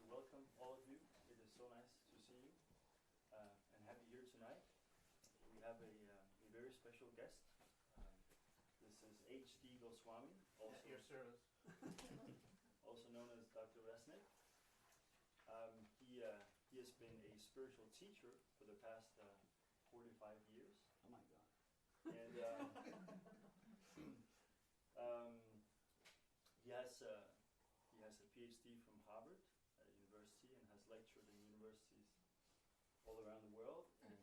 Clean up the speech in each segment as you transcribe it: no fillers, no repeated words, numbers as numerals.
welcome all of you. It is so nice to see you and have you here tonight. We have a very special guest. This is H.D. Goswami, also, at your service. also known as Dr. Resnick. He has been a spiritual teacher for the past 45 years. Oh my God. And he has a PhD from Harvard University and has lectured in universities all around the world. And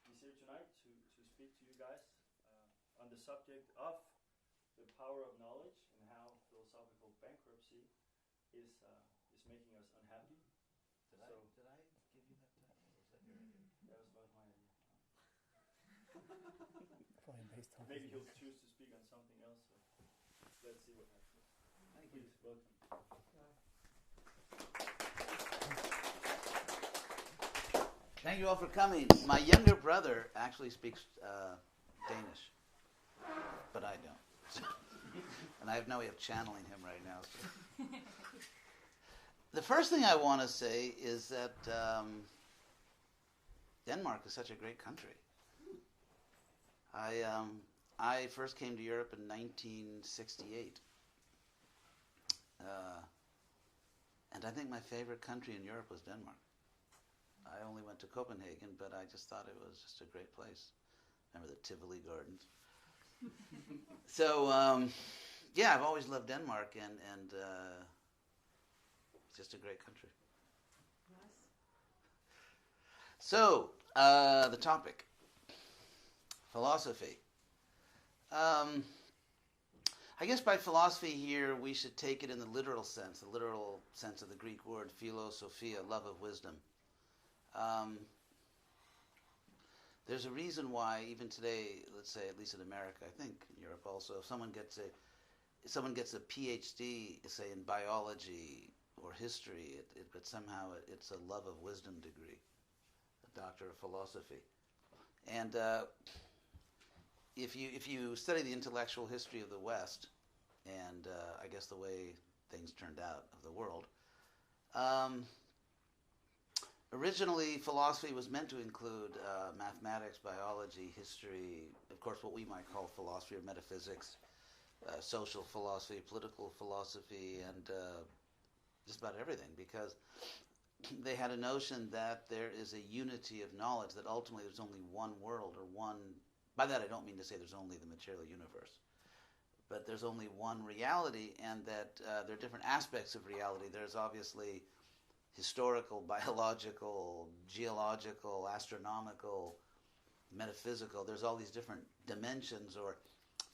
he's here tonight to speak to you guys on the subject of the power of knowledge and how philosophical bankruptcy is making us unhappy. Did I give you that title? Was that your idea? That was about my idea. Probably based on Maybe he'll choose to speak on something else. So let's see what happens. Thank Please, you. welcome. Thank you all for coming. My younger brother actually speaks Danish, but I don't. And I have no way of channeling him right now. So. The first thing I want to say is that Denmark is such a great country. I first came to Europe in 1968. And I think my favorite country in Europe was Denmark. I only went to Copenhagen, but I just thought it was just a great place. Remember the Tivoli Gardens? So, yeah, I've always loved Denmark, and it's just a great country. Yes. So, the topic, philosophy. I guess by philosophy here, we should take it in the literal sense of the Greek word philosophia, love of wisdom. There's a reason why even today, let's say at least in America, I think in Europe also, if someone gets a PhD, say in biology or history, but somehow it's a love of wisdom degree, a doctor of philosophy. And if you study the intellectual history of the West, and I guess the way things turned out of the world, originally philosophy was meant to include mathematics, biology, history, of course what we might call philosophy or metaphysics, social philosophy, political philosophy, and just about everything, because they had a notion that there is a unity of knowledge, that ultimately there's only one world, or one, by that I don't mean to say there's only the material universe, but there's only one reality, and that there are different aspects of reality. There's obviously historical, biological, geological, astronomical, metaphysical. There's all these different dimensions or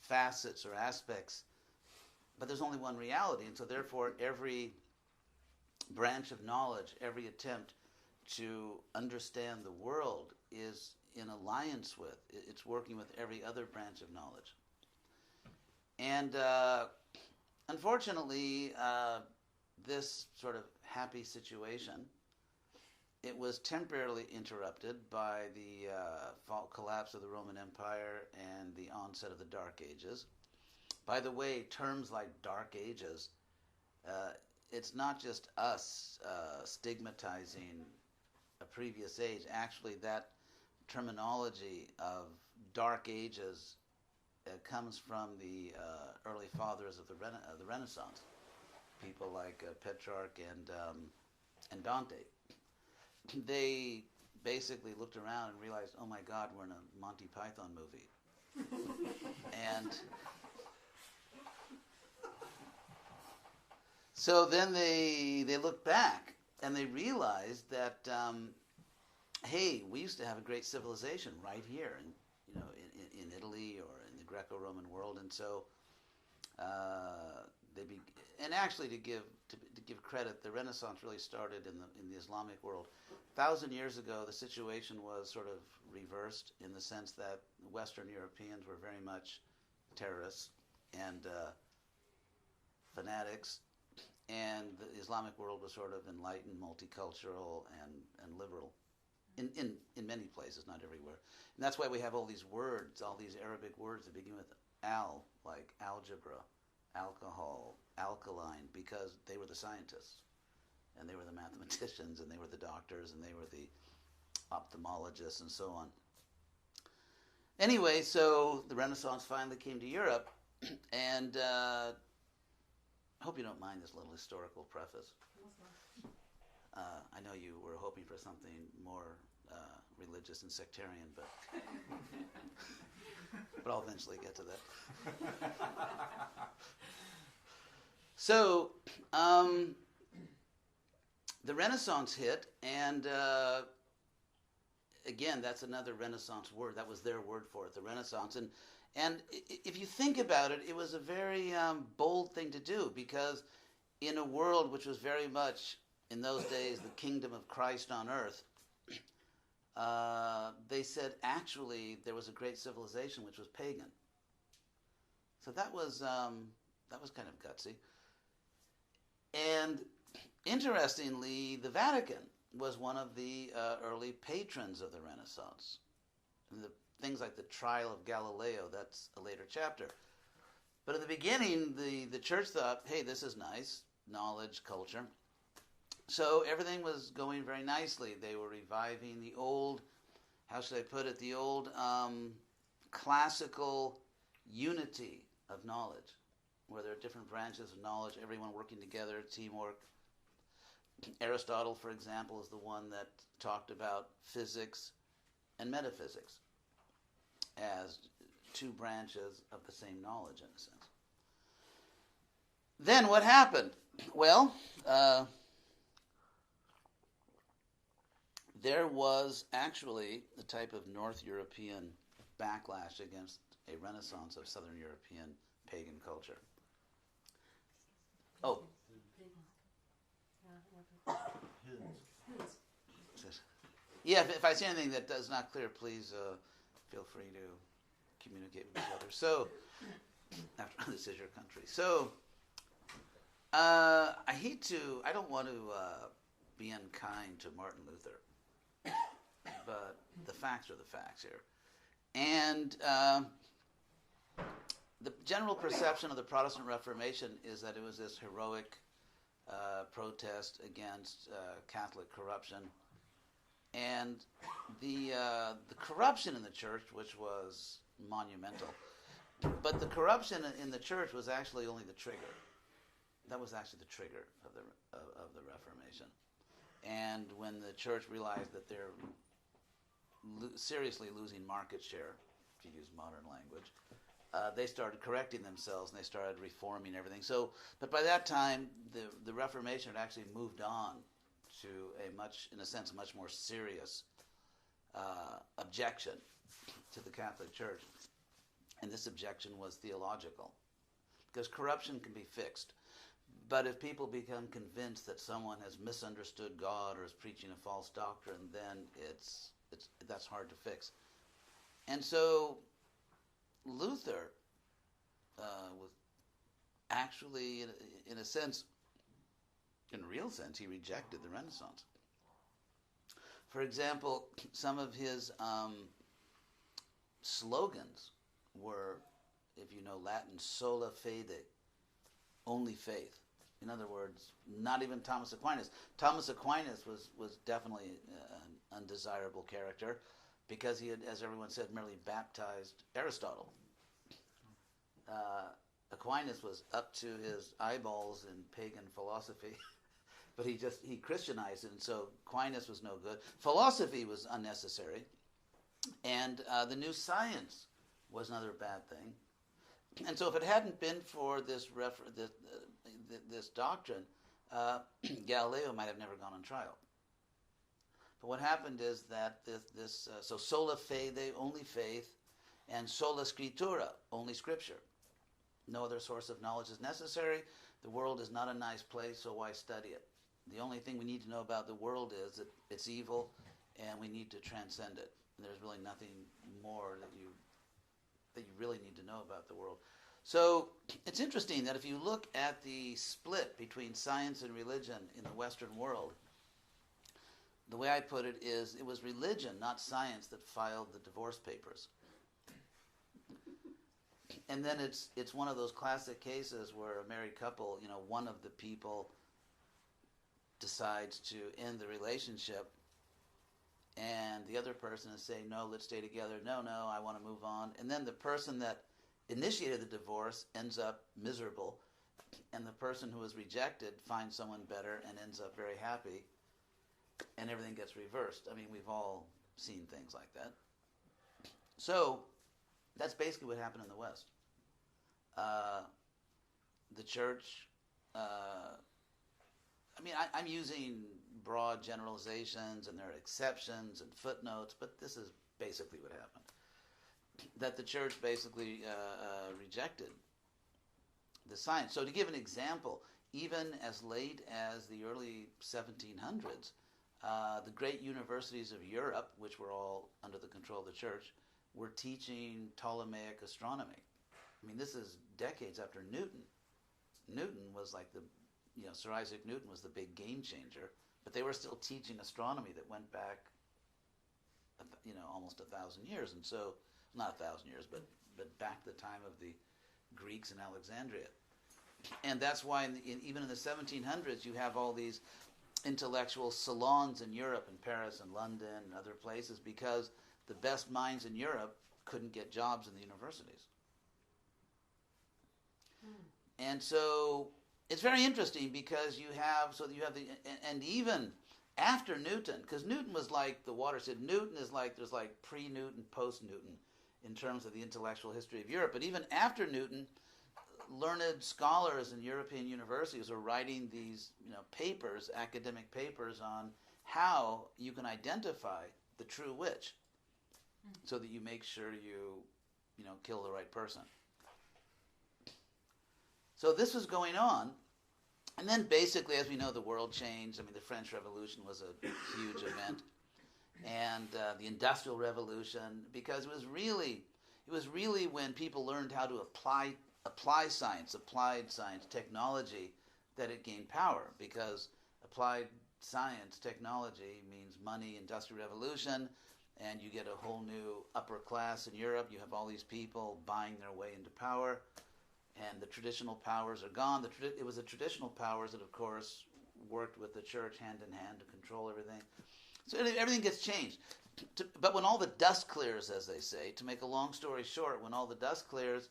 facets or aspects, but there's only one reality, and so therefore every branch of knowledge, every attempt to understand the world is in alliance with, it's working with every other branch of knowledge. And unfortunately, this sort of happy situation, it was temporarily interrupted by the collapse of the Roman Empire and the onset of the Dark Ages. By the way, terms like Dark Ages, it's not just us stigmatizing a previous age. Actually, that terminology of Dark Ages comes from the early fathers of the Renaissance, people like Petrarch and Dante. They basically looked around and realized, oh my God, we're in a Monty Python movie. And so then they looked back and they realized that, hey, we used to have a great civilization right here in Italy or in the Greco-Roman world, and so and actually to give credit, the Renaissance really started in the Islamic world. 1,000 years ago, the situation was sort of reversed in the sense that Western Europeans were very much terrorists and fanatics, and the Islamic world was sort of enlightened, multicultural, and liberal. In many places, not everywhere. And that's why we have all these words, all these Arabic words that begin with al, like algebra, alcohol, alkaline, because they were the scientists. and they were the mathematicians, and they were the doctors, and they were the ophthalmologists, and so on. Anyway, so the Renaissance finally came to Europe, and I hope you don't mind this little historical preface. I know you were hoping for something more religious and sectarian, but I'll eventually get to that. So, the Renaissance hit, and again, that's another Renaissance word. That was their word for it, the Renaissance. And if you think about it, it was a very bold thing to do, because in a world which was very much, in those days, the kingdom of Christ on earth, they said actually there was a great civilization which was pagan. So that was kind of gutsy. And interestingly, the Vatican was one of the early patrons of the Renaissance. And the things like the trial of Galileo, that's a later chapter. But in the beginning, the church thought, hey, this is nice, knowledge, culture. So everything was going very nicely. They were reviving the old, how should I put it, the old classical unity of knowledge, where there are different branches of knowledge, everyone working together, teamwork. Aristotle, for example, is the one that talked about physics and metaphysics as two branches of the same knowledge, in a sense. Then what happened? Well, there was actually a type of North European backlash against a renaissance of Southern European pagan culture. Oh. Yeah, if I say anything that is not clear, please feel free to communicate with each other. So, after this is your country. So, I don't want to be unkind to Martin Luther, but the facts are the facts here. And the general perception of the Protestant Reformation is that it was this heroic protest against Catholic corruption. And the corruption in the church, which was monumental, but the corruption in the church was actually only the trigger. That was actually the trigger of the Reformation. And when the church realized that they're seriously losing market share, to use modern language, they started correcting themselves and they started reforming everything. So, but by that time, the Reformation had actually moved on to in a sense, much more serious objection to the Catholic Church. And this objection was theological. Because corruption can be fixed. But if people become convinced that someone has misunderstood God or is preaching a false doctrine, then that's hard to fix. And so Luther was actually, in a sense, in a real sense, he rejected the Renaissance. For example, some of his slogans were, if you know Latin, sola fide, only faith. In other words, not even Thomas Aquinas. Thomas Aquinas was definitely an undesirable character because he had, as everyone said, merely baptized Aristotle. Aquinas was up to his eyeballs in pagan philosophy, but he Christianized it, and so Aquinas was no good. Philosophy was unnecessary, and the new science was another bad thing. And so if it hadn't been for this doctrine, Galileo might have never gone on trial. But what happened is that so sola fide, only faith, and sola scriptura, only scripture. No other source of knowledge is necessary. The world is not a nice place, so why study it? The only thing we need to know about the world is that it's evil, and we need to transcend it. And there's really nothing more that you really need to know about the world. So it's interesting that if you look at the split between science and religion in the Western world, the way I put it is it was religion, not science, that filed the divorce papers. And then it's one of those classic cases where a married couple, one of the people decides to end the relationship, and the other person is saying, no, let's stay together, no, I want to move on, and then the person that initiated the divorce ends up miserable, and the person who was rejected finds someone better and ends up very happy, and everything gets reversed. I mean, we've all seen things like that. So that's basically what happened in the West. The church, I'm using broad generalizations, and there are exceptions and footnotes, but this is basically what happened. That the church basically rejected the science. So to give an example, even as late as the early 1700s, the great universities of Europe, which were all under the control of the church, were teaching Ptolemaic astronomy. I mean, this is decades after Newton. Newton was like Sir Isaac Newton was the big game changer, but they were still teaching astronomy that went back, almost 1,000 years. And so, not 1,000 years, but back to the time of the Greeks in Alexandria. And that's why even in the 1700s, you have all these intellectual salons in Europe, in Paris and London and other places, because the best minds in Europe couldn't get jobs in the universities. And so it's very interesting because and even after Newton, because Newton was like the watershed. Newton is like, there's like pre-Newton, post-Newton in terms of the intellectual history of Europe. But even after Newton, learned scholars in European universities are writing these, papers, academic papers on how you can identify the true witch, so that you make sure you kill the right person. So this was going on, and then basically, as we know, the world changed. I mean, the French Revolution was a huge event, and the Industrial Revolution, because it was really when people learned how to apply science, applied science, technology, that it gained power, because applied science, technology means money, Industrial Revolution, and you get a whole new upper class in Europe. You have all these people buying their way into power, and the traditional powers are gone. It was the traditional powers that, of course, worked with the church hand in hand to control everything. So everything gets changed. But when all the dust clears, as they say, to make a long story short, when all the dust clears,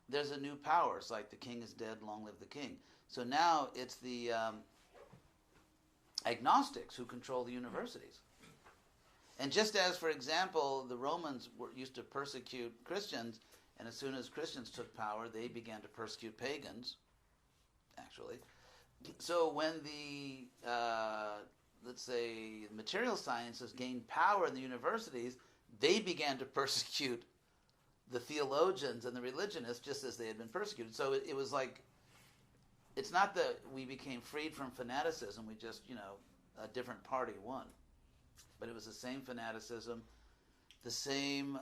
there's a new power. It's like the king is dead, long live the king. So now it's the agnostics who control the universities. And just as, for example, the Romans used to persecute Christians, and as soon as Christians took power, they began to persecute pagans, actually. So when the, let's say, material sciences gained power in the universities, they began to persecute the theologians and the religionists just as they had been persecuted. So it was like, it's not that we became freed from fanaticism, we just, a different party won. But it was the same fanaticism, the same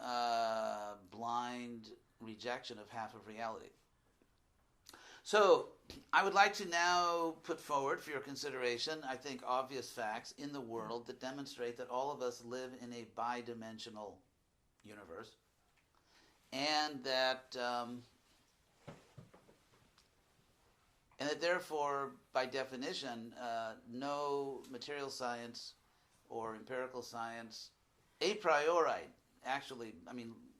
blind rejection of half of reality. So I would like to now put forward for your consideration, I think, obvious facts in the world that demonstrate that all of us live in a bidimensional universe, and that therefore, by definition, no material science or empirical science, a priori, actually,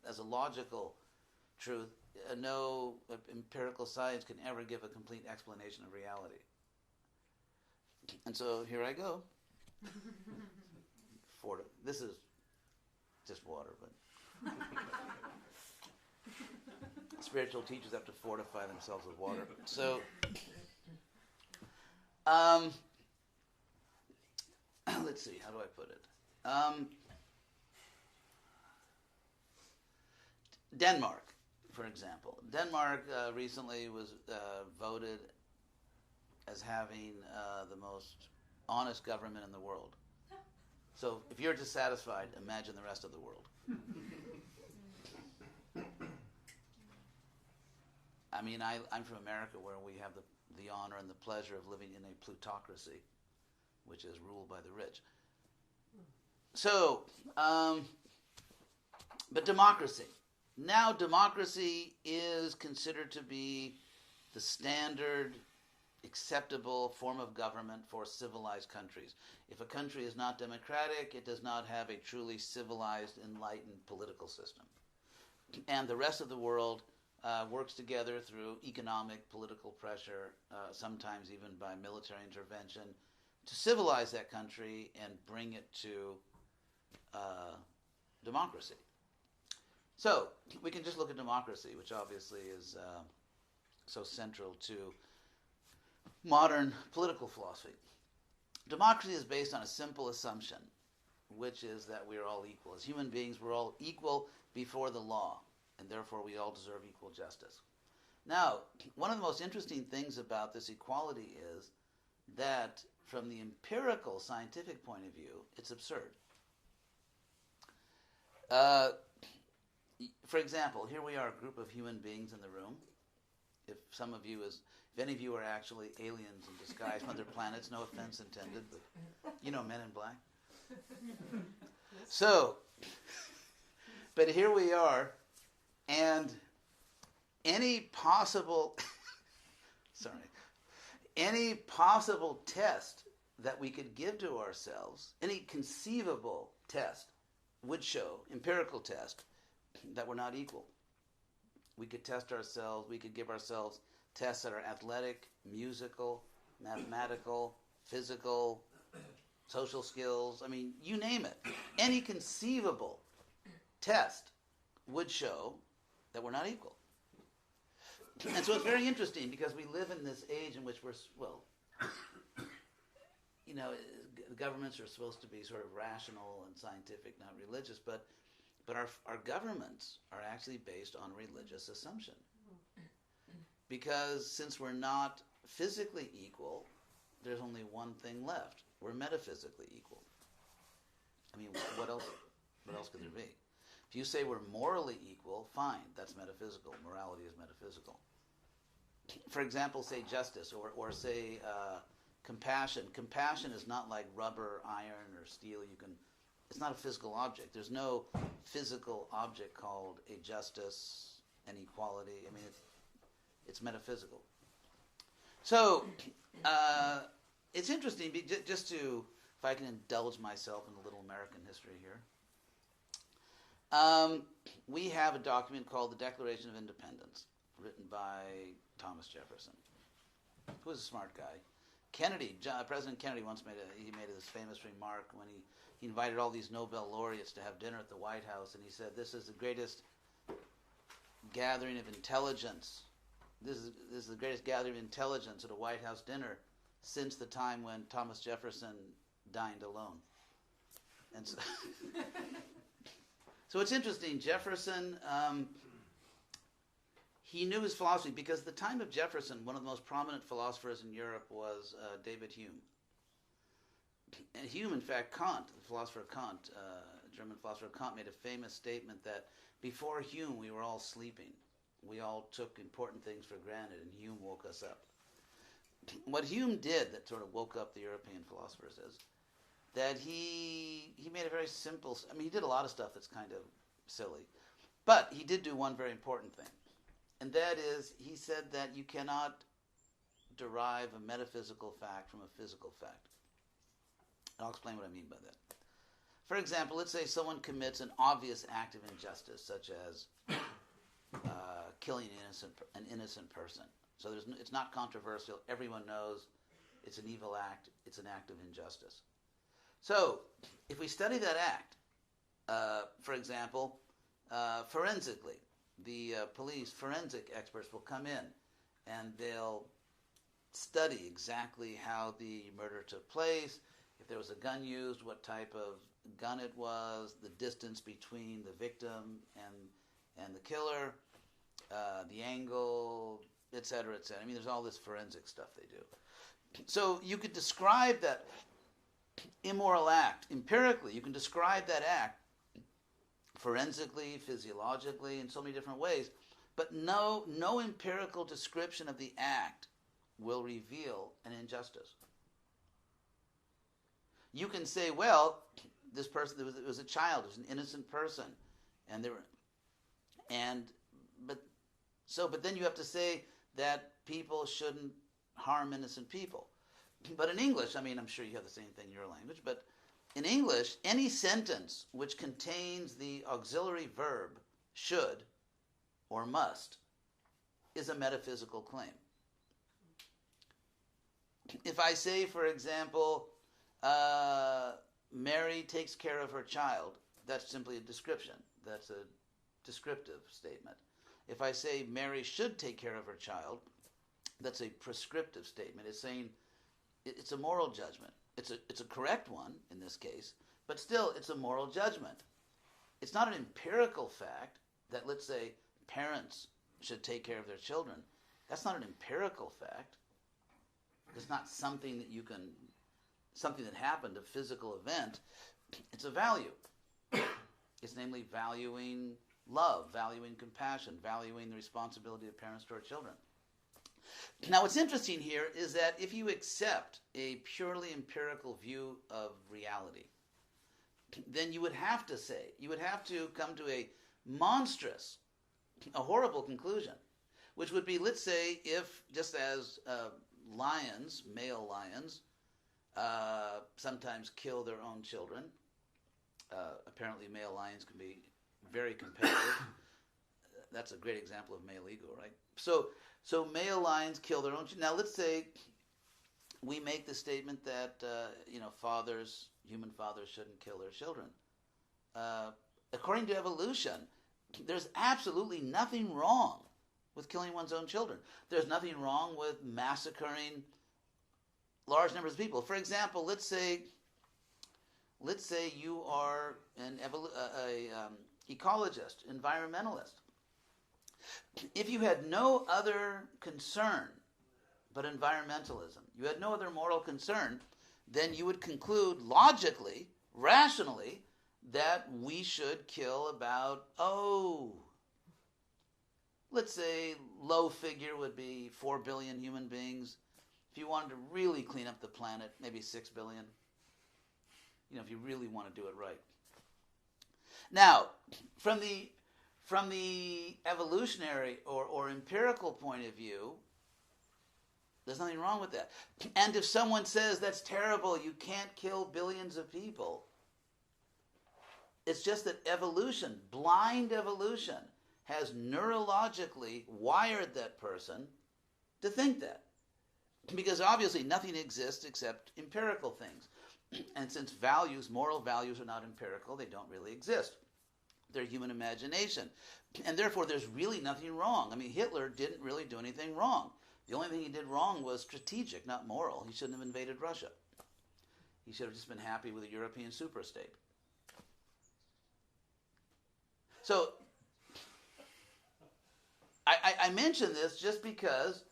as a logical truth, no empirical science can ever give a complete explanation of reality. And so here I go. This is just water, but spiritual teachers have to fortify themselves with water. So, let's see, how do I put it? Denmark, for example. Denmark recently was voted as having the most honest government in the world. So if you're dissatisfied, imagine the rest of the world. I'm from America, where we have the honor and the pleasure of living in a plutocracy, which is ruled by the rich. So, but democracy. Now democracy is considered to be the standard acceptable form of government for civilized countries. If a country is not democratic, it does not have a truly civilized, enlightened political system. And the rest of the world works together through economic, political pressure, sometimes even by military intervention, to civilize that country and bring it to democracy. So we can just look at democracy, which obviously is so central to modern political philosophy. Democracy is based on a simple assumption, which is that we are all equal. As human beings, we're all equal before the law, and therefore we all deserve equal justice. Now, one of the most interesting things about this equality is that from the empirical scientific point of view, it's absurd. For example, here we are, a group of human beings in the room. If any of you are actually aliens in disguise from other planets, no offense intended, but you know Men in Black. So, but here we are, and any possible test that we could give to ourselves, any conceivable test would show, empirical test, that we're not equal. We could test ourselves, we could give ourselves tests that are athletic, musical, mathematical, physical, social skills, I mean, you name it. Any conceivable test would show that we're not equal. And so it's very interesting because we live in this age in which we're, the governments are supposed to be sort of rational and scientific, not religious, but our governments are actually based on religious assumption. Because since we're not physically equal, there's only one thing left. We're metaphysically equal. I mean, what else could there be? If you say we're morally equal, fine, that's metaphysical. Morality is metaphysical. For example, say justice, or say compassion. Compassion is not like rubber, iron, or steel. It's not a physical object. There's no physical object called a justice, an equality. I mean, it's metaphysical. So it's interesting, just to, if I can indulge myself in a little American history here. We have a document called the Declaration of Independence, written by Thomas Jefferson, who was a smart guy. President Kennedy once made this famous remark when he invited all these Nobel laureates to have dinner at the White House, and he said, "This is the greatest gathering of intelligence. This is the greatest gathering of intelligence at a White House dinner since the time when Thomas Jefferson dined alone." And so, so it's interesting. Jefferson, he knew his philosophy because at the time of Jefferson, one of the most prominent philosophers in Europe was David Hume. And Hume, in fact, Kant, the philosopher Kant, German philosopher Kant, made a famous statement that before Hume, we were all sleeping. We all took important things for granted, and Hume woke us up. What Hume did that sort of woke up the European philosophers is that he made a very simple, he did a lot of stuff that's kind of silly, but he did do one very important thing, and that is he said that you cannot derive a metaphysical fact from a physical fact. And I'll explain what I mean by that. For example, let's say someone commits an obvious act of injustice, such as killing an innocent person. So it's not controversial. Everyone knows it's an evil act. It's an act of injustice. So if we study that act, for example, forensically, the police forensic experts will come in and they'll study exactly how the murder took place, if there was a gun used, what type of gun it was, the distance between the victim and the killer, the angle, etc., etc. I mean, there's all this forensic stuff they do. So you could describe that immoral act empirically. You can describe that act forensically, physiologically, in so many different ways. But no empirical description of the act will reveal an injustice. You can say, well, this person, it was a child, it was an innocent person, but then you have to say that people shouldn't harm innocent people. But in English, I mean, I'm sure you have the same thing in your language, but in English, any sentence which contains the auxiliary verb should or must is a metaphysical claim. If I say, for example, Mary takes care of her child, that's simply a description. That's a descriptive statement. If I say Mary should take care of her child, that's a prescriptive statement. It's saying it's a moral judgment. It's a correct one in this case, but still it's a moral judgment. It's not an empirical fact that, let's say, parents should take care of their children. That's not an empirical fact. It's not something that happened, a physical event. It's a value. It's namely valuing love, valuing compassion, valuing the responsibility of parents to our children. Now, what's interesting here is that if you accept a purely empirical view of reality, then you would have to come to a monstrous, a horrible conclusion, which would be, let's say, if just as lions, male lions, sometimes kill their own children. Apparently male lions can be very competitive. That's a great example of male ego, right? So male lions kill their own children. Now let's say we make the statement that human fathers shouldn't kill their children. According to evolution, there's absolutely nothing wrong with killing one's own children. There's nothing wrong with massacring large numbers of people. For example, let's say you are an ecologist, environmentalist. If you had no other concern but environmentalism, you had no other moral concern, then you would conclude logically, rationally, that we should kill about, let's say low figure would be 4 billion human beings. If you wanted to really clean up the planet, maybe 6 billion. If you really want to do it right. Now, from the evolutionary or empirical point of view, there's nothing wrong with that. And if someone says that's terrible, you can't kill billions of people, it's just that evolution, blind evolution, has neurologically wired that person to think that. Because obviously nothing exists except empirical things. And since moral values are not empirical, they don't really exist. They're human imagination. And therefore there's really nothing wrong. I mean, Hitler didn't really do anything wrong. The only thing he did wrong was strategic, not moral. He shouldn't have invaded Russia. He should have just been happy with a European superstate. So, I mention this just because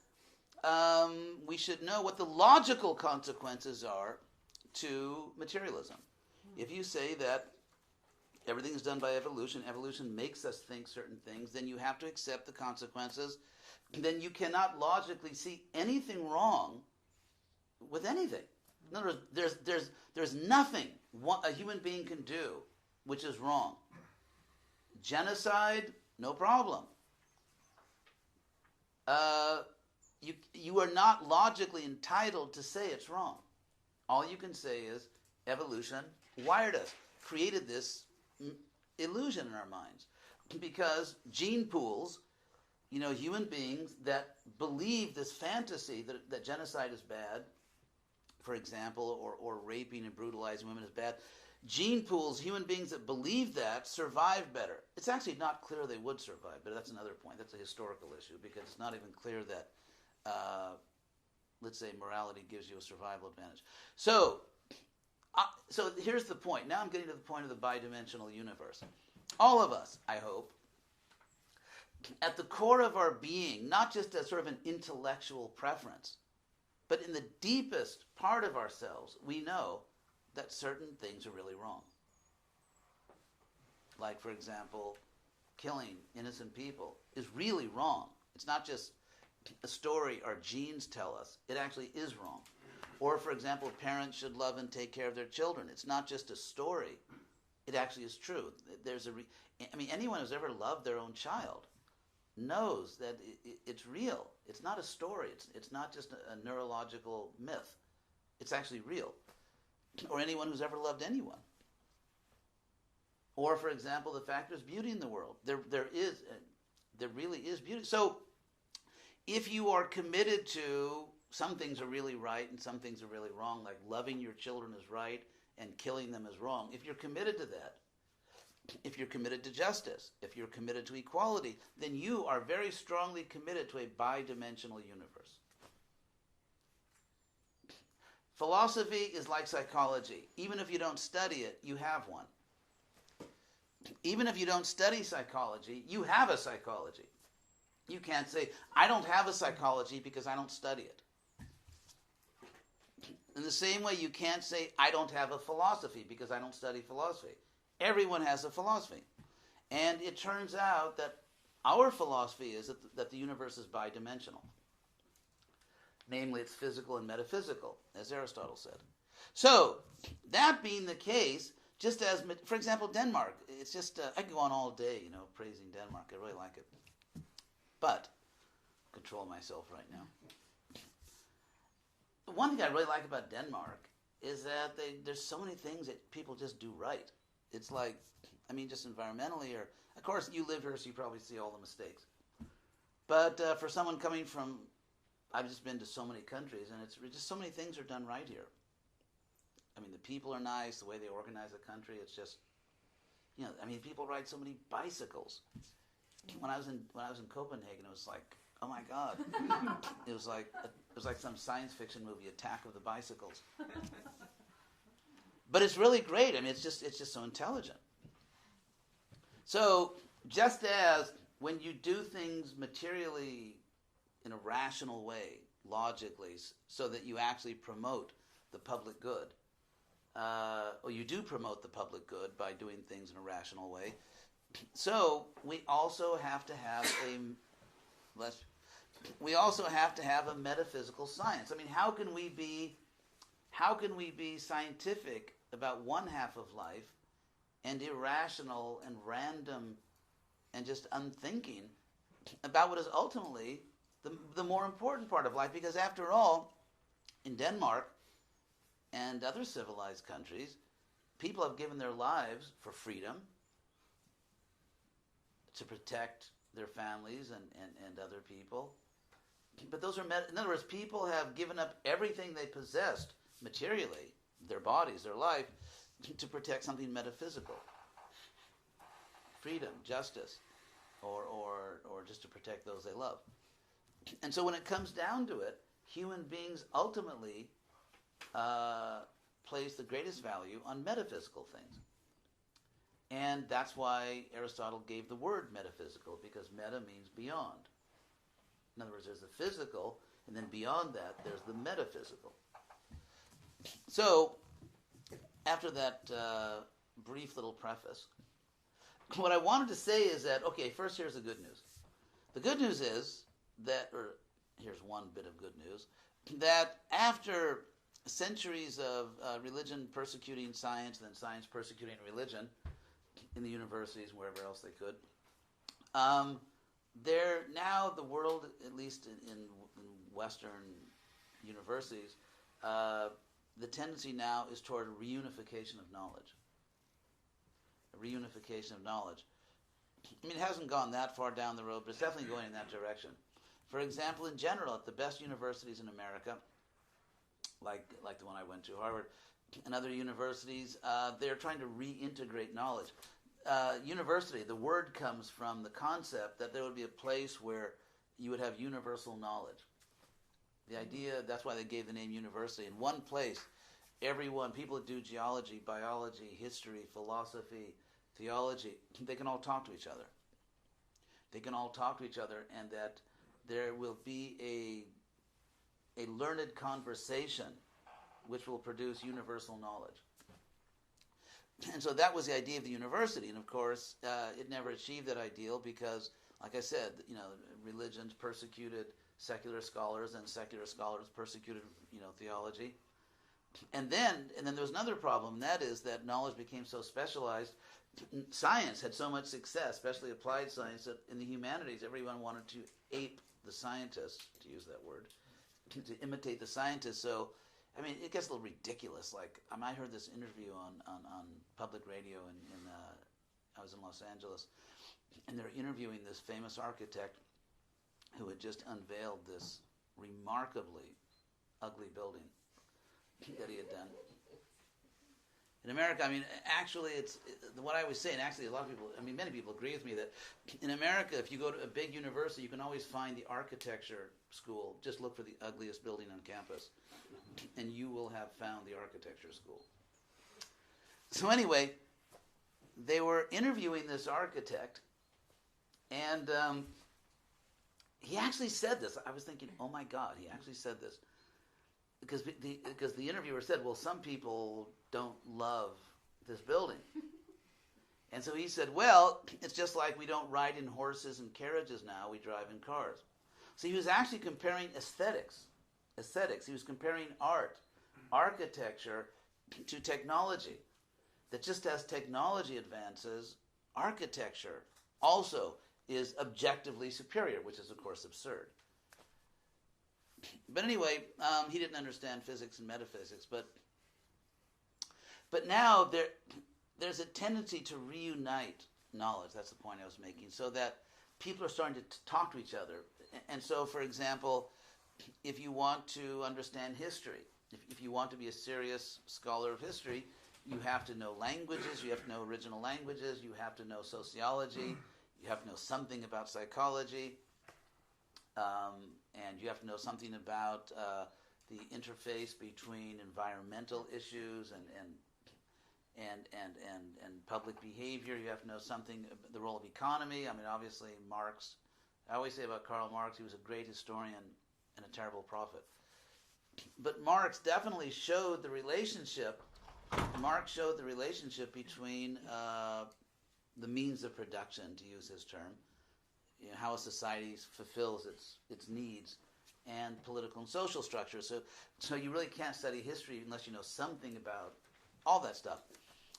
we should know what the logical consequences are to materialism. If you say that everything is done by evolution makes us think certain things, then you have to accept the consequences. Then you cannot logically see anything wrong with anything. In other words, there's nothing a human being can do which is wrong. Genocide, no problem. You are not logically entitled to say it's wrong. All you can say is evolution wired us, created this illusion in our minds. Because gene pools, human beings that believe this fantasy that genocide is bad, for example, or raping and brutalizing women is bad, gene pools, human beings that believe that survive better. It's actually not clear they would survive, but that's another point. That's a historical issue because it's not even clear that let's say morality gives you a survival advantage. So here's the point. Now I'm getting to the point of the bidimensional universe. All of us, I hope, at the core of our being, not just as sort of an intellectual preference, but in the deepest part of ourselves, we know that certain things are really wrong. Like, for example, killing innocent people is really wrong. It's not just a story our genes tell us. It actually is wrong. Or, for example, parents should love and take care of their children. It's not just a story. It actually is true. Anyone who's ever loved their own child knows that it's real. It's not a story. It's not just a neurological myth. It's actually real. Or anyone who's ever loved anyone. Or, for example, the fact there's beauty in the world. There really is beauty. So, if you are committed to some things are really right and some things are really wrong, like loving your children is right and killing them is wrong, if you're committed to that, if you're committed to justice, if you're committed to equality, then you are very strongly committed to a bi-dimensional universe. Philosophy is like psychology. Even if you don't study it, you have one. Even if you don't study psychology, you have a psychology. You can't say, I don't have a psychology because I don't study it. In the same way, you can't say, I don't have a philosophy because I don't study philosophy. Everyone has a philosophy. And it turns out that our philosophy is that the universe is bidimensional. Namely, it's physical and metaphysical, as Aristotle said. So, that being the case, just as, for example, Denmark, it's just, I can go on all day, praising Denmark. I really like it. But, control myself right now. One thing I really like about Denmark is that there's so many things that people just do right. It's like, just environmentally, or, of course, you live here, so you probably see all the mistakes. But for someone coming from, I've just been to so many countries, and it's just so many things are done right here. The people are nice, the way they organize the country, it's just, people ride so many bicycles. When I was in Copenhagen, it was like, oh my God. It was like some science fiction movie, Attack of the Bicycles. But it's really great. It's just so intelligent. So, just as when you do things materially in a rational way, logically, so that you actually promote the public good, or you do promote the public good by doing things in a rational way, so we also have to have a metaphysical science. How can we be scientific about one half of life and irrational and random and just unthinking about what is ultimately the more important part of life? Because after all, in Denmark and other civilized countries, people have given their lives for freedom, to protect their families and other people. But those are, in other words, people have given up everything they possessed materially, their bodies, their life, to protect something metaphysical. Freedom, justice, or just to protect those they love. And so when it comes down to it, human beings ultimately place the greatest value on metaphysical things. And that's why Aristotle gave the word metaphysical, because meta means beyond. In other words, there's the physical, and then beyond that, there's the metaphysical. So, after that brief little preface, what I wanted to say is that, okay, first here's the good news. The good news is that, or here's one bit of good news, that after centuries of religion persecuting science, and then science persecuting religion, in the universities, wherever else they could, now the world, at least in Western universities, the tendency now is toward a reunification of knowledge. A reunification of knowledge. It hasn't gone that far down the road, but it's definitely going in that direction. For example, in general, at the best universities in America, like the one I went to, Harvard, and other universities, they're trying to reintegrate knowledge. University, the word comes from the concept that there would be a place where you would have universal knowledge. The idea, that's why they gave the name university. In one place, everyone, people that do geology, biology, history, philosophy, theology, they can all talk to each other. They can all talk to each other, and that there will be a learned conversation which will produce universal knowledge. And so that was the idea of the university. And of course, it never achieved that ideal because, like I said, religions persecuted secular scholars, and secular scholars persecuted, theology. And then there was another problem, and that is that knowledge became so specialized. Science had so much success, especially applied science, that in the humanities, everyone wanted to ape the scientists, to use that word, to imitate the scientists. So, I mean, it gets a little ridiculous. Like, I heard this interview on public radio I was in Los Angeles, and they're interviewing this famous architect who had just unveiled this remarkably ugly building that he had done. In America, I mean, actually, it's what I was saying. Actually, a lot of people, I mean, many people agree with me that in America, if you go to a big university, you can always find the architecture school. Just look for the ugliest building on campus, and you will have found the architecture school. So anyway, they were interviewing this architect, and he actually said this. I was thinking, oh my God, he actually said this. Because the interviewer said, well, some people don't love this building. And so he said, well, it's just like we don't ride in horses and carriages now, we drive in cars. So he was actually comparing aesthetics. He was comparing art, architecture, to technology. That just as technology advances, architecture also is objectively superior, which is, of course, absurd. But anyway, he didn't understand physics and metaphysics. But now there's a tendency to reunite knowledge. That's the point I was making. So that people are starting to talk to each other. And so, for example, if you want to understand history, if you want to be a serious scholar of history, you have to know languages, you have to know original languages, you have to know sociology, you have to know something about psychology, and you have to know something about the interface between environmental issues and public behavior. You have to know something about the role of economy. I mean, obviously, Marx. I always say about Karl Marx, he was a great historian and a terrible prophet. But Marx definitely showed the relationship. Marx showed the relationship between the means of production, to use his term, you know, how a society fulfills its needs, and political and social structures. So you really can't study history unless you know something about all that stuff.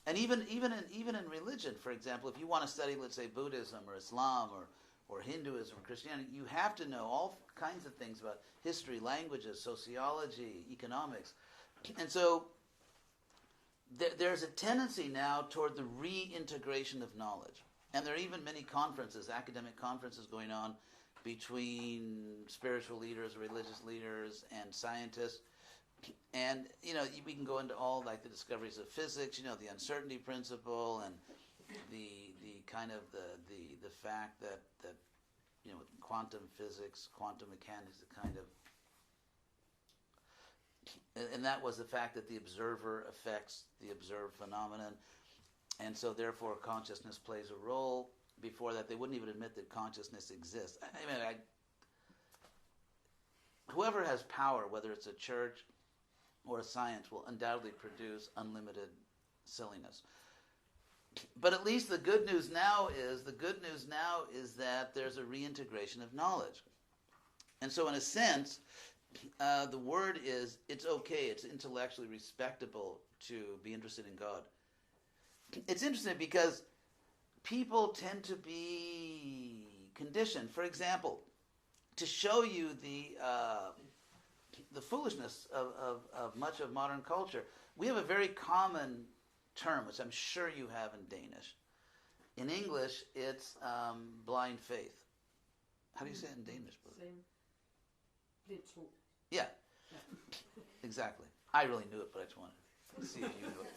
And even in religion, for example, if you want to study, let's say, Buddhism or Islam or Hinduism or Christianity, you have to know all kinds of things about history, languages, sociology, economics. And so there's a tendency now toward the reintegration of knowledge. And there are even many conferences, academic conferences going on between spiritual leaders, religious leaders, and scientists. And, you know, we can go into all, like, the discoveries of physics, you know, the uncertainty principle, and the kind of the fact that you know, quantum physics, quantum mechanics, the kind of, and that was the fact that the observer affects the observed phenomenon, and so therefore consciousness plays a role. Before that, they wouldn't even admit that consciousness exists. I mean, whoever has power, whether it's a church or a science, will undoubtedly produce unlimited silliness. But at least the good news now is that there's a reintegration of knowledge. And so in a sense, the word is, it's okay, it's intellectually respectable to be interested in God. It's interesting because people tend to be conditioned. For example, to show you the foolishness of much of modern culture, we have a very common term, which I'm sure you have in Danish. In English, it's blind faith. How do you say it in Danish? Same. Yeah, exactly. I really knew it, but I just wanted to see if you knew it.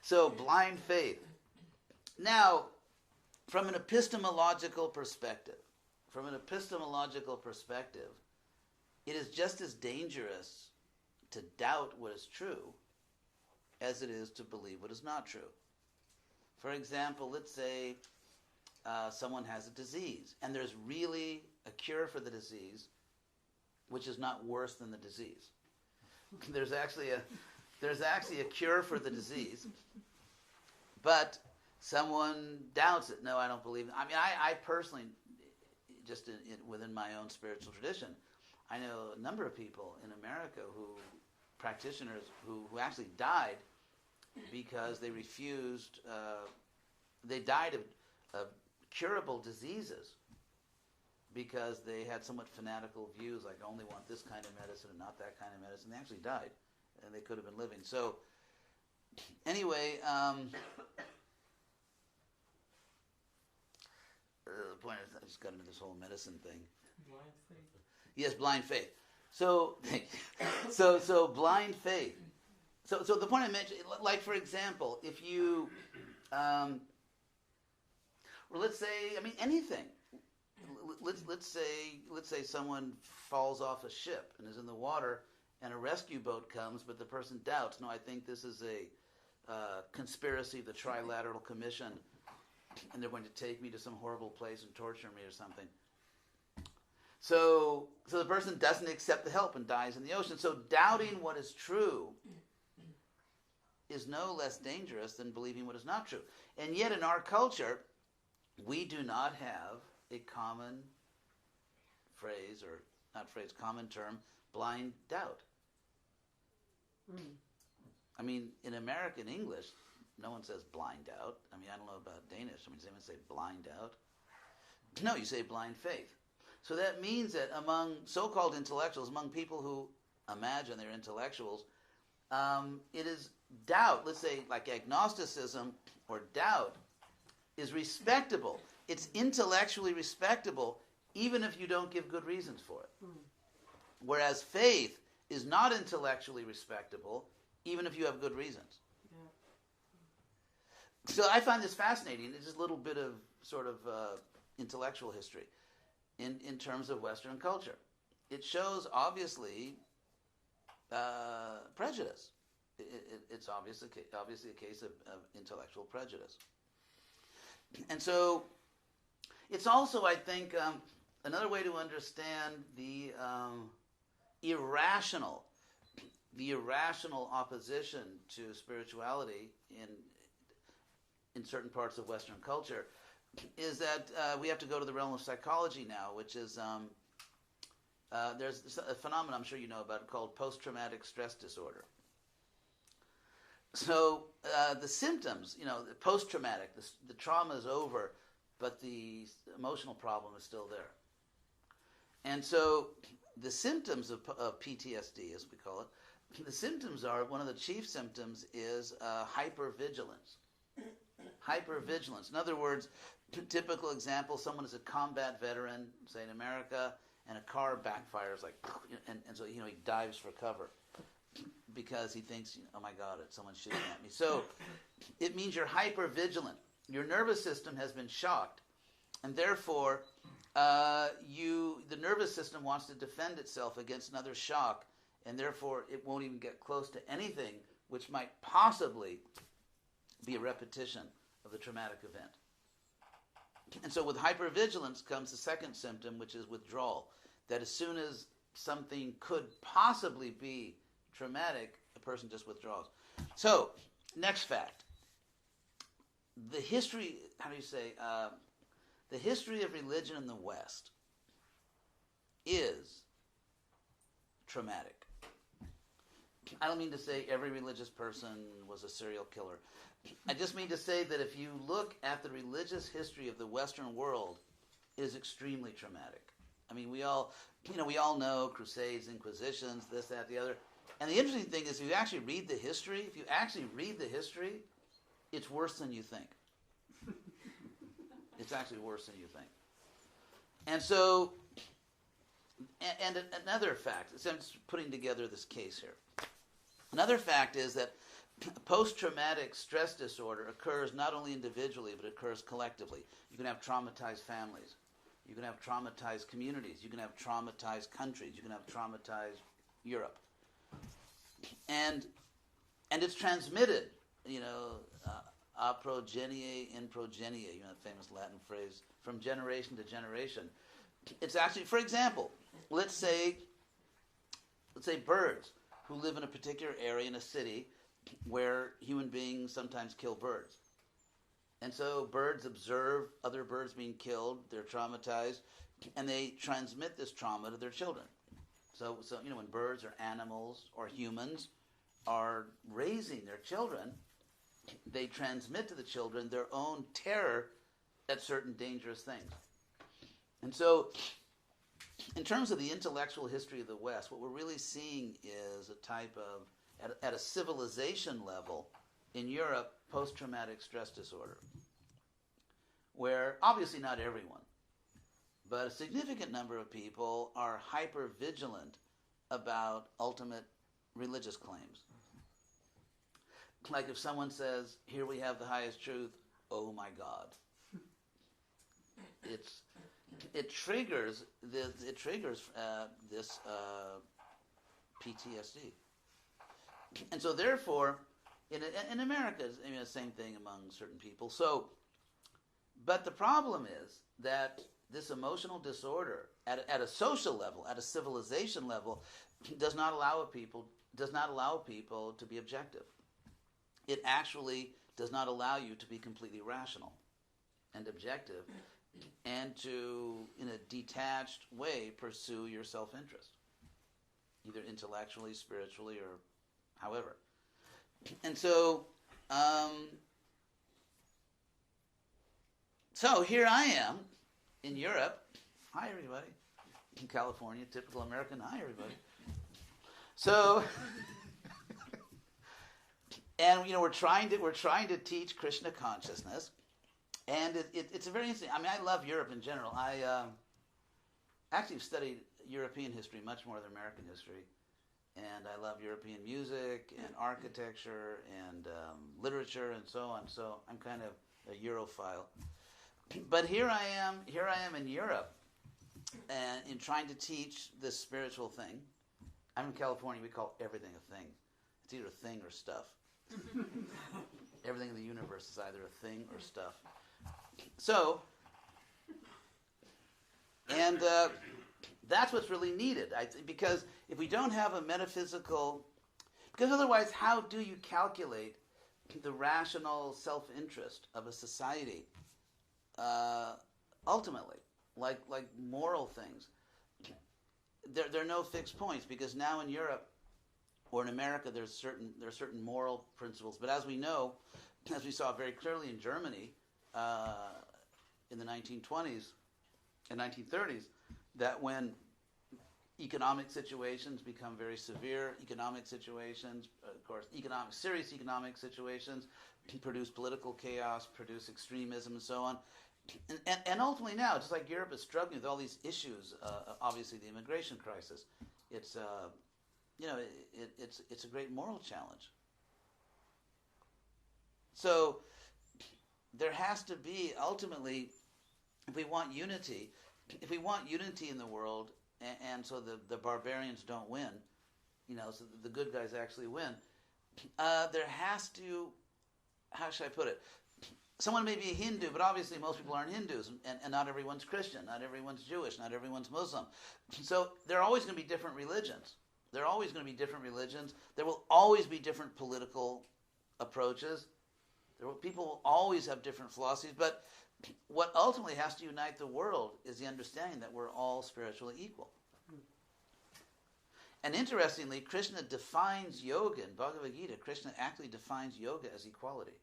So blind faith. Now, from an epistemological perspective, it is just as dangerous to doubt what is true as it is to believe what is not true. For example, let's say someone has a disease, and there's really a cure for the disease, which is not worse than the disease. There's actually a cure for the disease, but someone doubts it. No, I don't believe it. I mean, I personally, just within my own spiritual tradition, I know a number of people in America who practitioners who actually died because they refused, they died of curable diseases because they had somewhat fanatical views, like I only want this kind of medicine and not that kind of medicine. They actually died, and they could have been living. So, anyway, the point is, I just got into this whole medicine thing. Blind faith. Yes, blind faith. So, so blind faith. So the point I mentioned, like for example, if you, well, let's say, I mean, anything. Let's say someone falls off a ship and is in the water, and a rescue boat comes, but the person doubts. No, I think this is a conspiracy, the Trilateral Commission, and they're going to take me to some horrible place and torture me or something. So the person doesn't accept the help and dies in the ocean. So doubting what is true is no less dangerous than believing what is not true. And yet in our culture, we do not have a common phrase, or not phrase, common term, blind doubt. I mean, in American English, no one says blind doubt. I mean, I don't know about Danish. I mean, does anyone say blind doubt? No, you say blind faith. So that means that among so-called intellectuals, among people who imagine they're intellectuals, it is doubt, let's say like agnosticism or doubt, is respectable. It's intellectually respectable even if you don't give good reasons for it. Whereas faith is not intellectually respectable even if you have good reasons. So I find this fascinating. It's just a little bit of sort of intellectual history in terms of Western culture. It shows, obviously, prejudice. It's obviously a case of intellectual prejudice. And so it's also, I think, another way to understand the irrational opposition to spirituality in certain parts of Western culture is that we have to go to the realm of psychology now, which is there's a phenomenon I'm sure you know about called post-traumatic stress disorder. So the symptoms, the post-traumatic, the trauma is over, but the emotional problem is still there. And so the symptoms of PTSD, as we call it, the symptoms are, one of the chief symptoms is hypervigilance. Hypervigilance. In other words, typical example, someone is a combat veteran, say in America, and a car backfires, and so he dives for cover because he thinks, oh my God, someone's shooting at me. So it means you're hypervigilant. Your nervous system has been shocked, and therefore the nervous system wants to defend itself against another shock, and therefore it won't even get close to anything which might possibly be a repetition of the traumatic event. And so with hypervigilance comes the second symptom, which is withdrawal. That as soon as something could possibly be traumatic, a person just withdraws. So, next fact. The history, the history of religion in the West is traumatic. I don't mean to say every religious person was a serial killer. I just mean to say that if you look at the religious history of the Western world, it is extremely traumatic. I mean, we all know Crusades, Inquisitions, this, that, the other. And the interesting thing is, if you actually read the history, it's worse than you think. It's actually worse than you think. And so, and another fact, so I'm just putting together this case here. Another fact is that post-traumatic stress disorder occurs not only individually, but it occurs collectively. You can have traumatized families. You can have traumatized communities. You can have traumatized countries. You can have traumatized Europe. And it's transmitted, a progenie in progenie, that famous Latin phrase, from generation to generation. It's actually, for example, let's say birds who live in a particular area in a city where human beings sometimes kill birds. And so birds observe other birds being killed, they're traumatized, and they transmit this trauma to their children. So when birds or animals or humans are raising their children, they transmit to the children their own terror at certain dangerous things. And so, in terms of the intellectual history of the West, what we're really seeing is a type of, at a civilization level, in Europe, post-traumatic stress disorder, where obviously not everyone, but a significant number of people are hyper-vigilant about ultimate religious claims. Like if someone says, "Here we have the highest truth," oh my God. It triggers this PTSD. And so therefore, in America, the same thing among certain people. So, but the problem is that this emotional disorder at a social level, at a civilization level, does not allow people to be objective. It actually does not allow you to be completely rational and objective and to, in a detached way, pursue your self-interest, either intellectually, spiritually, or however. And so, so here I am in Europe. Hi, everybody. In California, typical American. Hi, everybody. So, and we're trying to teach Krishna consciousness, and it's a very interesting. I mean, I love Europe in general. I actually have studied European history much more than American history, and I love European music and architecture and literature and so on. So I'm kind of a Europhile. But here I am in Europe, and in trying to teach this spiritual thing. I'm in California. We call everything a thing. It's either a thing or stuff. Everything in the universe is either a thing or stuff. So, and that's what's really needed. Because if we don't have a metaphysical, because otherwise, how do you calculate the rational self-interest of a society? Ultimately, like moral things, there are no fixed points, because now in Europe or in America there are certain moral principles. But as we know, as we saw very clearly in Germany in the 1920s and 1930s, that when economic situations become very severe, economic situations, of course, serious economic situations produce political chaos, produce extremism, and so on. And ultimately now, just like Europe is struggling with all these issues, obviously the immigration crisis, it's it's a great moral challenge. So there has to be, ultimately, if we want unity in the world, and so the barbarians don't win, so the good guys actually win, there has to, how should I put it? Someone may be a Hindu, but obviously most people aren't Hindus, and not everyone's Christian, not everyone's Jewish, not everyone's Muslim. So there are always going to be different religions. There are always going to be different religions. There will always be different political approaches. People will always have different philosophies, but what ultimately has to unite the world is the understanding that we're all spiritually equal. And interestingly, Krishna defines yoga in Bhagavad Gita. Krishna actually defines yoga as equality.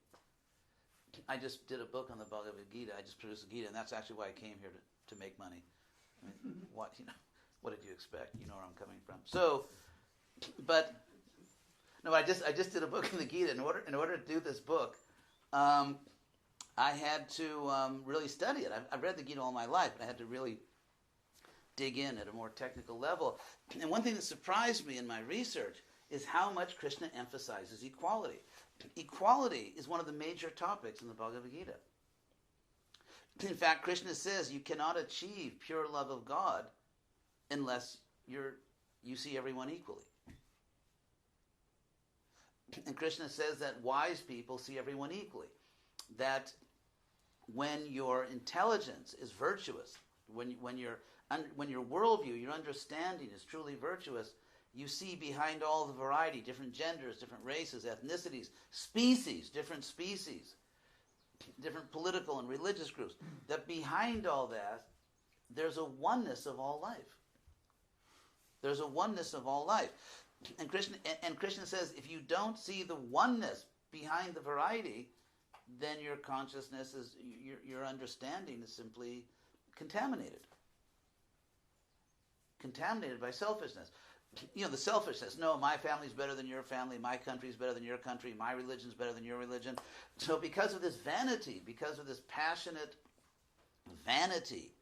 I just did a book on the Bhagavad Gita. I just produced a Gita, and that's actually why I came here to make money. I mean, what did you expect? You know where I'm coming from. So, but no, I just did a book on the Gita. In order to do this book, I had to really study it. I've read the Gita all my life, but I had to really dig in at a more technical level. And one thing that surprised me in my research is how much Krishna emphasizes equality. Equality is one of the major topics in the Bhagavad Gita. In fact, Krishna says you cannot achieve pure love of God unless you see everyone equally. And Krishna says that wise people see everyone equally. That when your intelligence is virtuous, when your worldview, your understanding is truly virtuous, you see behind all the variety, different genders, different races, ethnicities, different political and religious groups, that behind all that, there's a oneness of all life. There's a oneness of all life. And Krishna says, if you don't see the oneness behind the variety, then your consciousness is, your understanding is simply contaminated. Contaminated by selfishness. The selfishness. No, my family's better than your family. My country's better than your country. My religion's better than your religion. So because of this vanity, because of this passionate vanity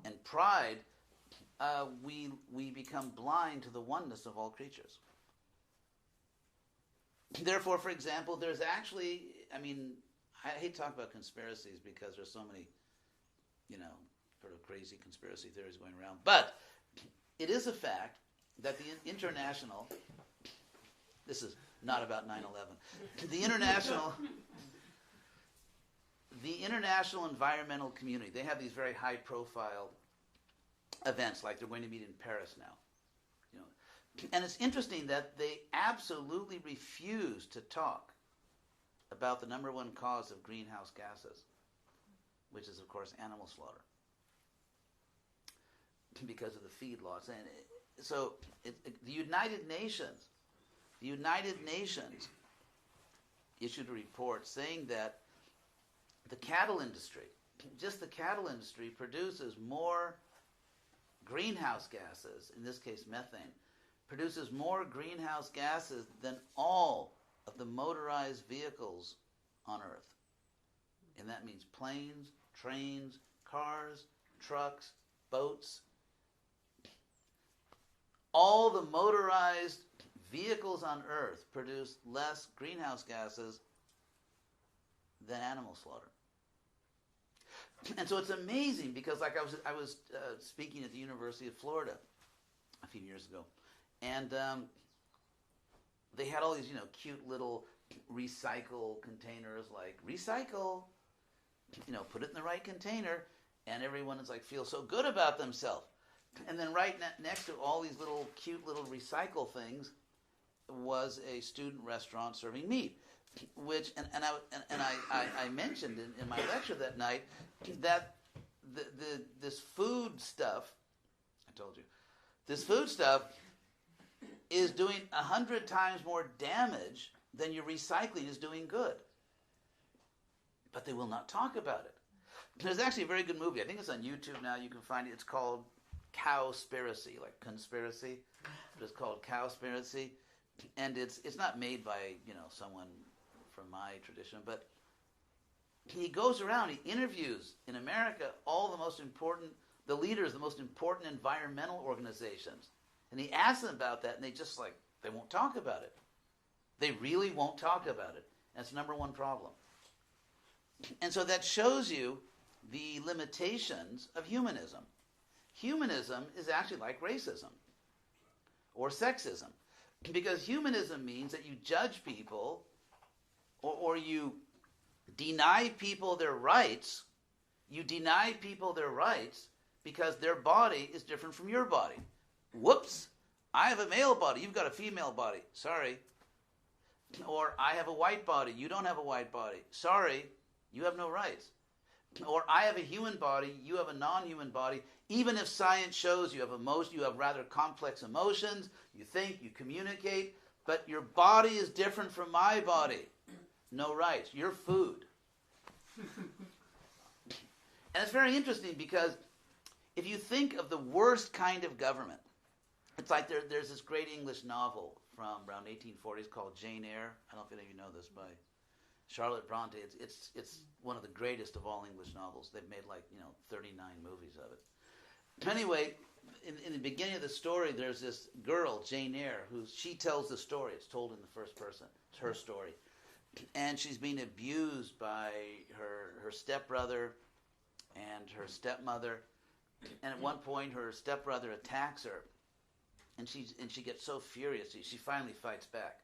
and pride, we become blind to the oneness of all creatures. Therefore, for example, there's actually, I hate to talk about conspiracies because there's so many, sort of crazy conspiracy theories going around. But it is a fact that the international, this is not about 9/11, the international environmental community, they have these very high-profile events, like they're going to meet in Paris now. And it's interesting that they absolutely refuse to talk about the number one cause of greenhouse gases, which is, of course, animal slaughter, because of the feed laws. And so the United Nations issued a report saying that the cattle industry, just the cattle industry, produces more greenhouse gases, in this case methane, produces more greenhouse gases than all of the motorized vehicles on Earth. And that means planes, trains, cars, trucks, boats. All the motorized vehicles on Earth produce less greenhouse gases than animal slaughter. And so it's amazing because, like, I was speaking at the University of Florida a few years ago, and they had all these, cute little recycle containers, like, recycle, put it in the right container, and everyone is like, feels so good about themselves. And then right next to all these little cute little recycle things was a student restaurant serving meat, which I mentioned in my lecture that night that this food stuff, I told you, this food stuff is doing 100 times more damage than your recycling is doing good. But they will not talk about it. There's actually a very good movie. I think it's on YouTube now. You can find it. It's called Cowspiracy, like conspiracy, but it's called Cowspiracy. And it's not made by, someone from my tradition, but he goes around, he interviews in America all the leaders, the most important environmental organizations. And he asks them about that, and they won't talk about it. They really won't talk about it. That's the number one problem. And so that shows you the limitations of humanism. Humanism is actually like racism or sexism, because humanism means that you judge people or you deny people their rights. You deny people their rights because their body is different from your body. Whoops, I have a male body, you've got a female body. Sorry. Or I have a white body, you don't have a white body. Sorry, you have no rights. Or I have a human body, you have a non-human body. Even if science shows you have rather complex emotions, you think, you communicate, but your body is different from my body. No rights. You're food. And it's very interesting because if you think of the worst kind of government, it's like there's this great English novel from around 1840s called Jane Eyre. I don't know if any of you know this, by Charlotte Bronte. It's one of the greatest of all English novels. They've made 39 movies of it. Anyway, in the beginning of the story, there's this girl, Jane Eyre, she tells the story. It's told in the first person. It's her story. And she's being abused by her stepbrother and her stepmother. And at one point, her stepbrother attacks her. And she gets so furious. She finally fights back.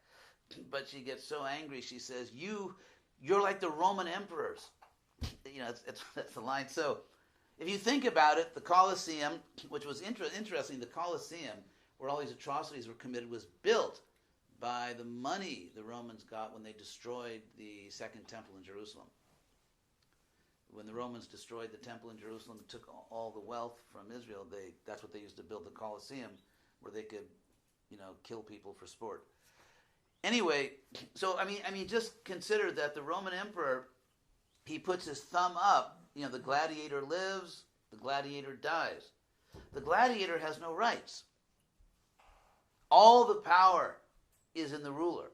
But she gets so angry, she says, you're like the Roman emperors. That's the line. So if you think about it, the Colosseum, which was interesting, the Colosseum, where all these atrocities were committed, was built by the money the Romans got when they destroyed the Second Temple in Jerusalem. When the Romans destroyed the temple in Jerusalem and took all the wealth from Israel, that's what they used to build the Colosseum, where they could, kill people for sport. Anyway, so I mean, just consider that the Roman emperor, he puts his thumb up. The gladiator lives, the gladiator dies. The gladiator has no rights. All the power is in the ruler.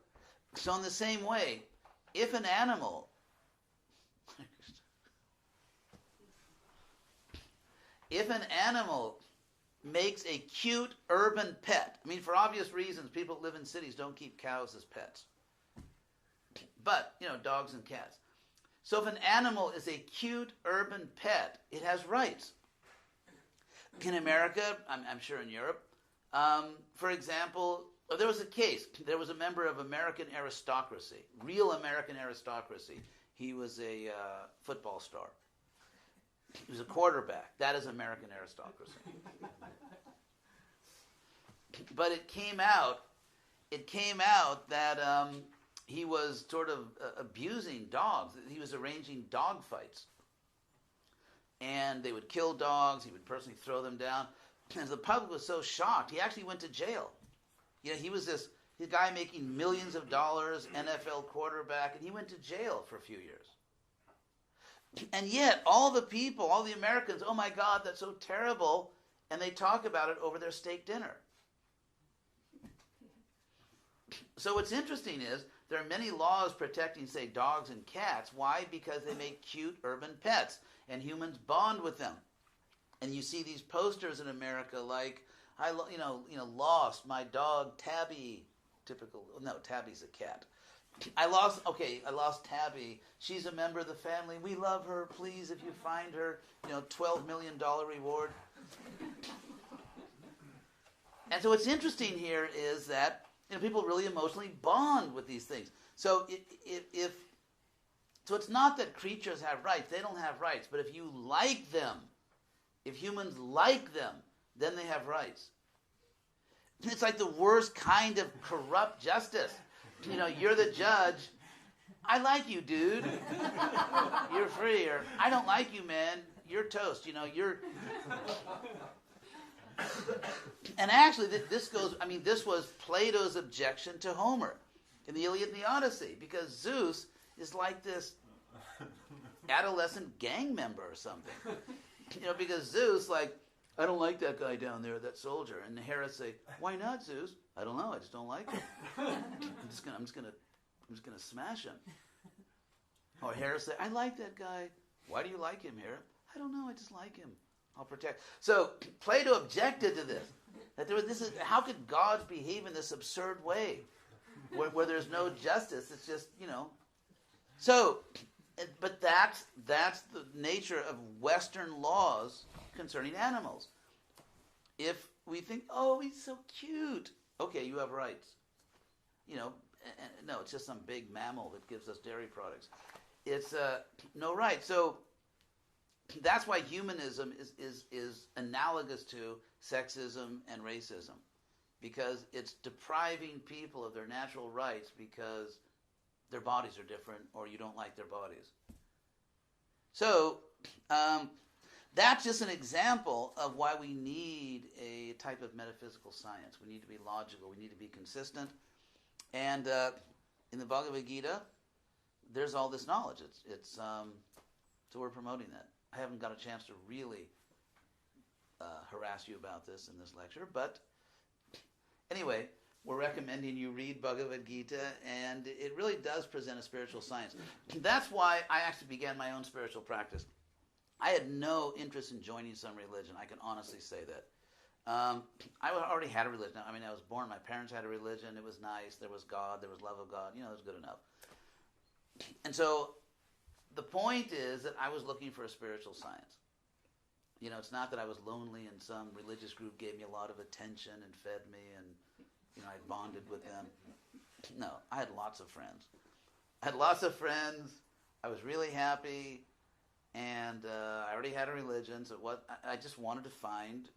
So in the same way, if an animal makes a cute urban pet, I mean, for obvious reasons, people that live in cities don't keep cows as pets. But, dogs and cats. So if an animal is a cute urban pet, it has rights. In America, I'm sure in Europe, for example, there was a case. There was a member of American aristocracy, real American aristocracy. He was a football star. He was a quarterback. That is American aristocracy. But it came out that he was sort of abusing dogs. He was arranging dog fights. And they would kill dogs. He would personally throw them down. And the public was so shocked, he actually went to jail. He was this guy making millions of dollars, NFL quarterback, and he went to jail for a few years. And yet, all the people, all the Americans, oh my God, that's so terrible, and they talk about it over their steak dinner. So what's interesting is, there are many laws protecting, say, dogs and cats. Why? Because they make cute urban pets, and humans bond with them. And you see these posters in America like, lost my dog Tabby. Tabby's a cat. I lost Tabby. She's a member of the family. We love her. Please, if you find her, $12 million reward. And so what's interesting here is that people really emotionally bond with these things. So so it's not that creatures have rights. They don't have rights. But if you like them, if humans like them, then they have rights. It's like the worst kind of corrupt justice. You're the judge. I like you, dude. You're free. Or I don't like you, man. You're toast. You're... And actually, this was Plato's objection to Homer in the Iliad and the Odyssey, because Zeus is like this adolescent gang member or something. Because Zeus, I don't like that guy down there, that soldier. And Hera say, why not, Zeus? I don't know, I just don't like him. I'm just gonna smash him. Or Hera say, I like that guy. Why do you like him, Hera? I don't know, I just like him. I'll protect. So Plato objected to this. That how could gods behave in this absurd way, where there's no justice? It's just, So, but that's the nature of Western laws concerning animals. If we think, oh, he's so cute, okay, you have rights. No, it's just some big mammal that gives us dairy products. It's no right. So that's why humanism is analogous to sexism and racism, because it's depriving people of their natural rights because their bodies are different or you don't like their bodies. So that's just an example of why we need a type of metaphysical science. We need to be logical. We need to be consistent. And in the Bhagavad Gita, there's all this knowledge. So we're promoting that. I haven't got a chance to really harass you about this in this lecture, but anyway, we're recommending you read Bhagavad Gita, and it really does present a spiritual science. That's why I actually began my own spiritual practice. I had no interest in joining some religion. I can honestly say that. I already had a religion. I mean, I was born, my parents had a religion. It was nice. There was God. There was love of God. It was good enough. And so the point is that I was looking for a spiritual science. It's not that I was lonely and some religious group gave me a lot of attention and fed me and, I bonded with them. No, I had lots of friends. I was really happy, and I already had a religion, so I just wanted to find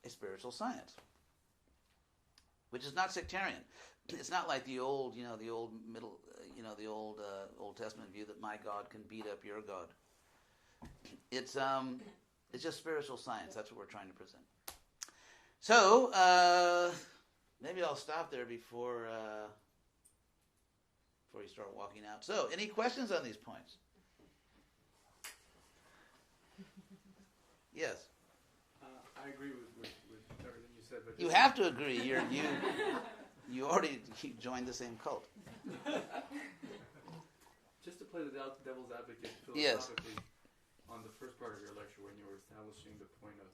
a spiritual science, which is not sectarian. It's not like the old Old Testament view that my God can beat up your God. It's just spiritual science. That's what we're trying to present. So, maybe I'll stop there before you start walking out. So, any questions on these points? Yes. I agree with everything you said, but You have to agree. You already joined the same cult. just to play the devil's advocate Yes. philosophically, on the first part of your lecture when you were establishing the point of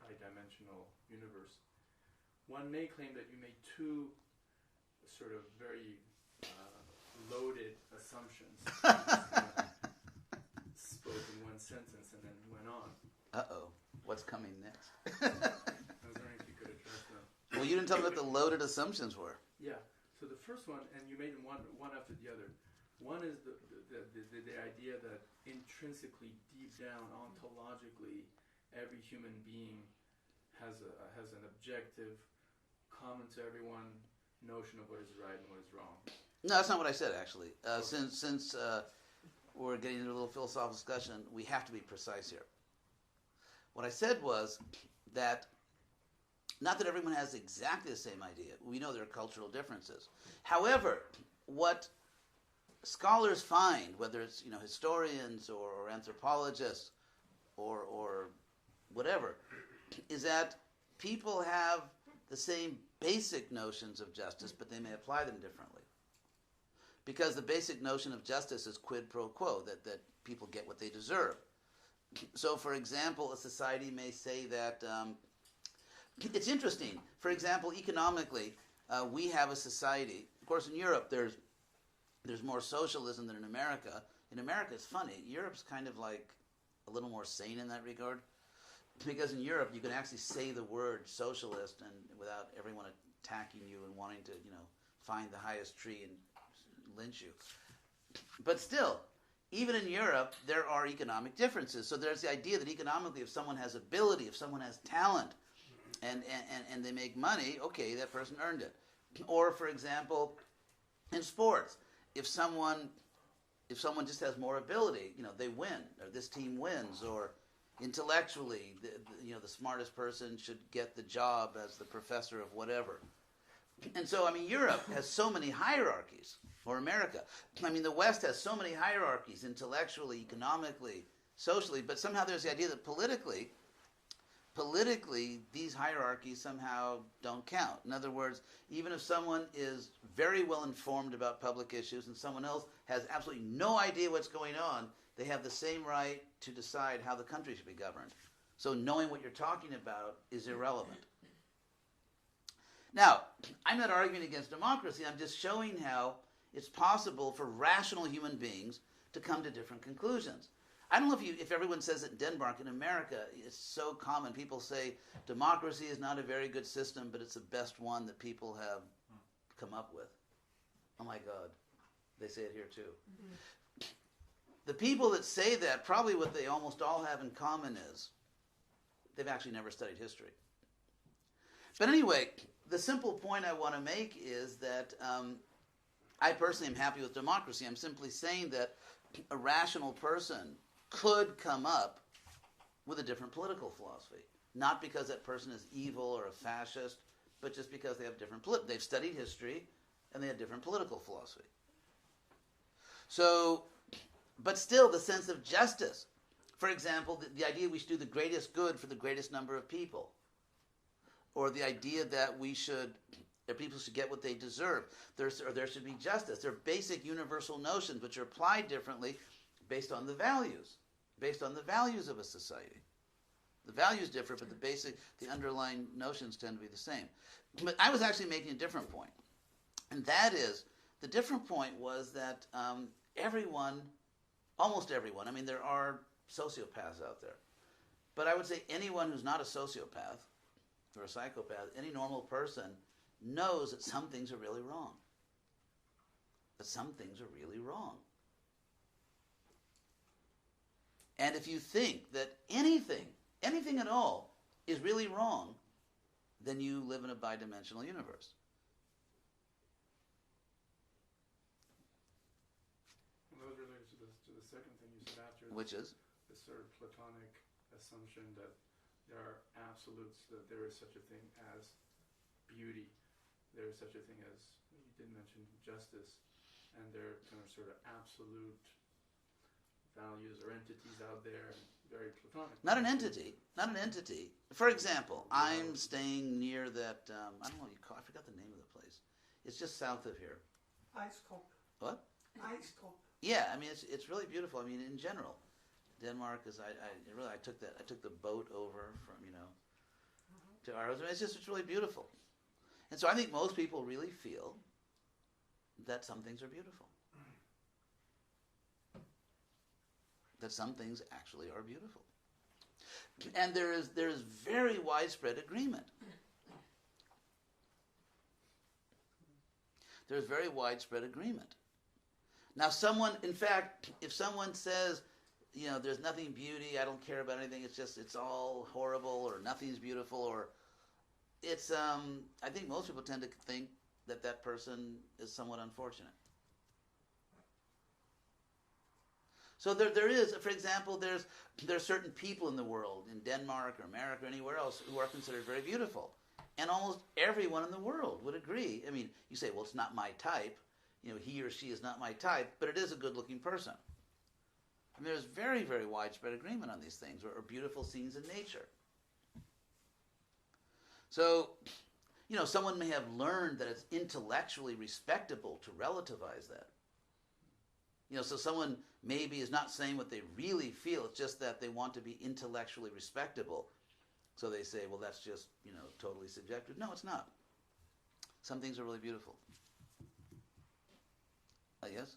bi-dimensional universe, one may claim that you made two sort of very loaded assumptions. Spoke in one sentence and then went on. Uh-oh. What's coming next? I was wondering if you could address them. Well, you didn't tell me what the loaded assumptions were. Yeah. So the first one, and you made them one after the other. One is the idea that intrinsically, deep down, ontologically, every human being has an objective, common to everyone, notion of what is right and what is wrong. No, that's not what I said, actually. Okay. Since we're getting into a little philosophical discussion, we have to be precise here. What I said was that, not that everyone has exactly the same idea. We know there are cultural differences. However, what scholars find, whether it's historians or anthropologists or whatever, is that people have the same basic notions of justice, but they may apply them differently. Because the basic notion of justice is quid pro quo, that people get what they deserve. So, for example, a society may say that, it's interesting. For example, economically, we have a society, of course in Europe there's more socialism than in America. In America it's funny, Europe's kind of like a little more sane in that regard. Because in Europe you can actually say the word socialist and without everyone attacking you and wanting to, find the highest tree and lynch you. But still, even in Europe, there are economic differences. So there's the idea that economically, if someone has ability, if someone has talent, and they make money, okay, that person earned it. Or, for example, in sports, if someone just has more ability, they win, or this team wins, or intellectually, the smartest person should get the job as the professor of whatever. And so, Europe has so many hierarchies, or America. The West has so many hierarchies, intellectually, economically, socially, but somehow there's the idea that politically, these hierarchies somehow don't count. In other words, even if someone is very well informed about public issues and someone else has absolutely no idea what's going on, they have the same right to decide how the country should be governed. So knowing what you're talking about is irrelevant. Now, I'm not arguing against democracy. I'm just showing how it's possible for rational human beings to come to different conclusions. I don't know if everyone says it in Denmark. In America, it's so common. People say democracy is not a very good system, but it's the best one that people have come up with. Oh my God. They say it here too. Mm-hmm. The people that say that, probably what they almost all have in common is they've actually never studied history. But anyway, the simple point I want to make is that I personally am happy with democracy. I'm simply saying that a rational person could come up with a different political philosophy. Not because that person is evil or a fascist, but just because they have they've studied history and they have different political philosophy. So, but still the sense of justice. For example, the idea we should do the greatest good for the greatest number of people. Or the idea that people should get what they deserve. There should be justice. They're basic universal notions which are applied differently based on the values of a society. The values differ, but the underlying notions tend to be the same. But I was actually making a different point. And that is, the different point was that almost everyone, there are sociopaths out there, but I would say anyone who's not a sociopath or a psychopath, any normal person knows that some things are really wrong. That some things are really wrong. And if you think that anything at all is really wrong, then you live in a bidimensional universe. Well, that was related to the second thing you said after. Which is? The sort of Platonic assumption that there are absolutes, that there is such a thing as beauty, there is such a thing as, you did mention justice, and there are kind of sort of absolute values or entities out there, and very platonic. Not an entity. Not an entity. For example, I'm staying near that, I don't know, I forgot the name of the place. It's just south of here. Ejstrup. What? Ejstrup. Yeah, I mean, it's really beautiful. I mean, in general, Denmark is, I took the boat over from, to Aarhus. It's really beautiful. And so I think most people really feel that some things are beautiful. That some things actually are beautiful. And there is very widespread agreement. There's very widespread agreement. Now if someone says, there's nothing beauty, I don't care about anything, it's all horrible, or nothing's beautiful, or it's, I think most people tend to think that person is somewhat unfortunate. So there is, for example, there are certain people in the world, in Denmark or America or anywhere else, who are considered very beautiful. And almost everyone in the world would agree. I mean, you say, well, it's not my type. He or she is not my type, but it is a good-looking person. I mean, there's very, very widespread agreement on these things, or beautiful scenes in nature. So, someone may have learned that it's intellectually respectable to relativize that. So someone maybe is not saying what they really feel, it's just that they want to be intellectually respectable. So they say, well, that's just, totally subjective. No, it's not. Some things are really beautiful. Yes?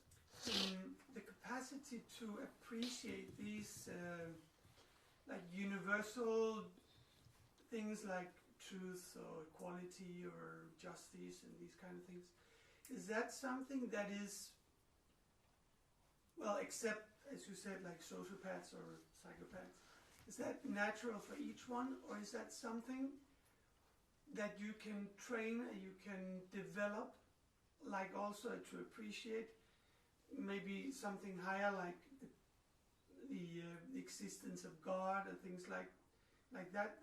The capacity to appreciate these universal things like truth or equality or justice and these kind of things, is that something that is, well, except, as you said, like sociopaths or psychopaths, is that natural for each one, or is that something that you can train, you can develop, like also to appreciate maybe something higher, like the existence of God or things like that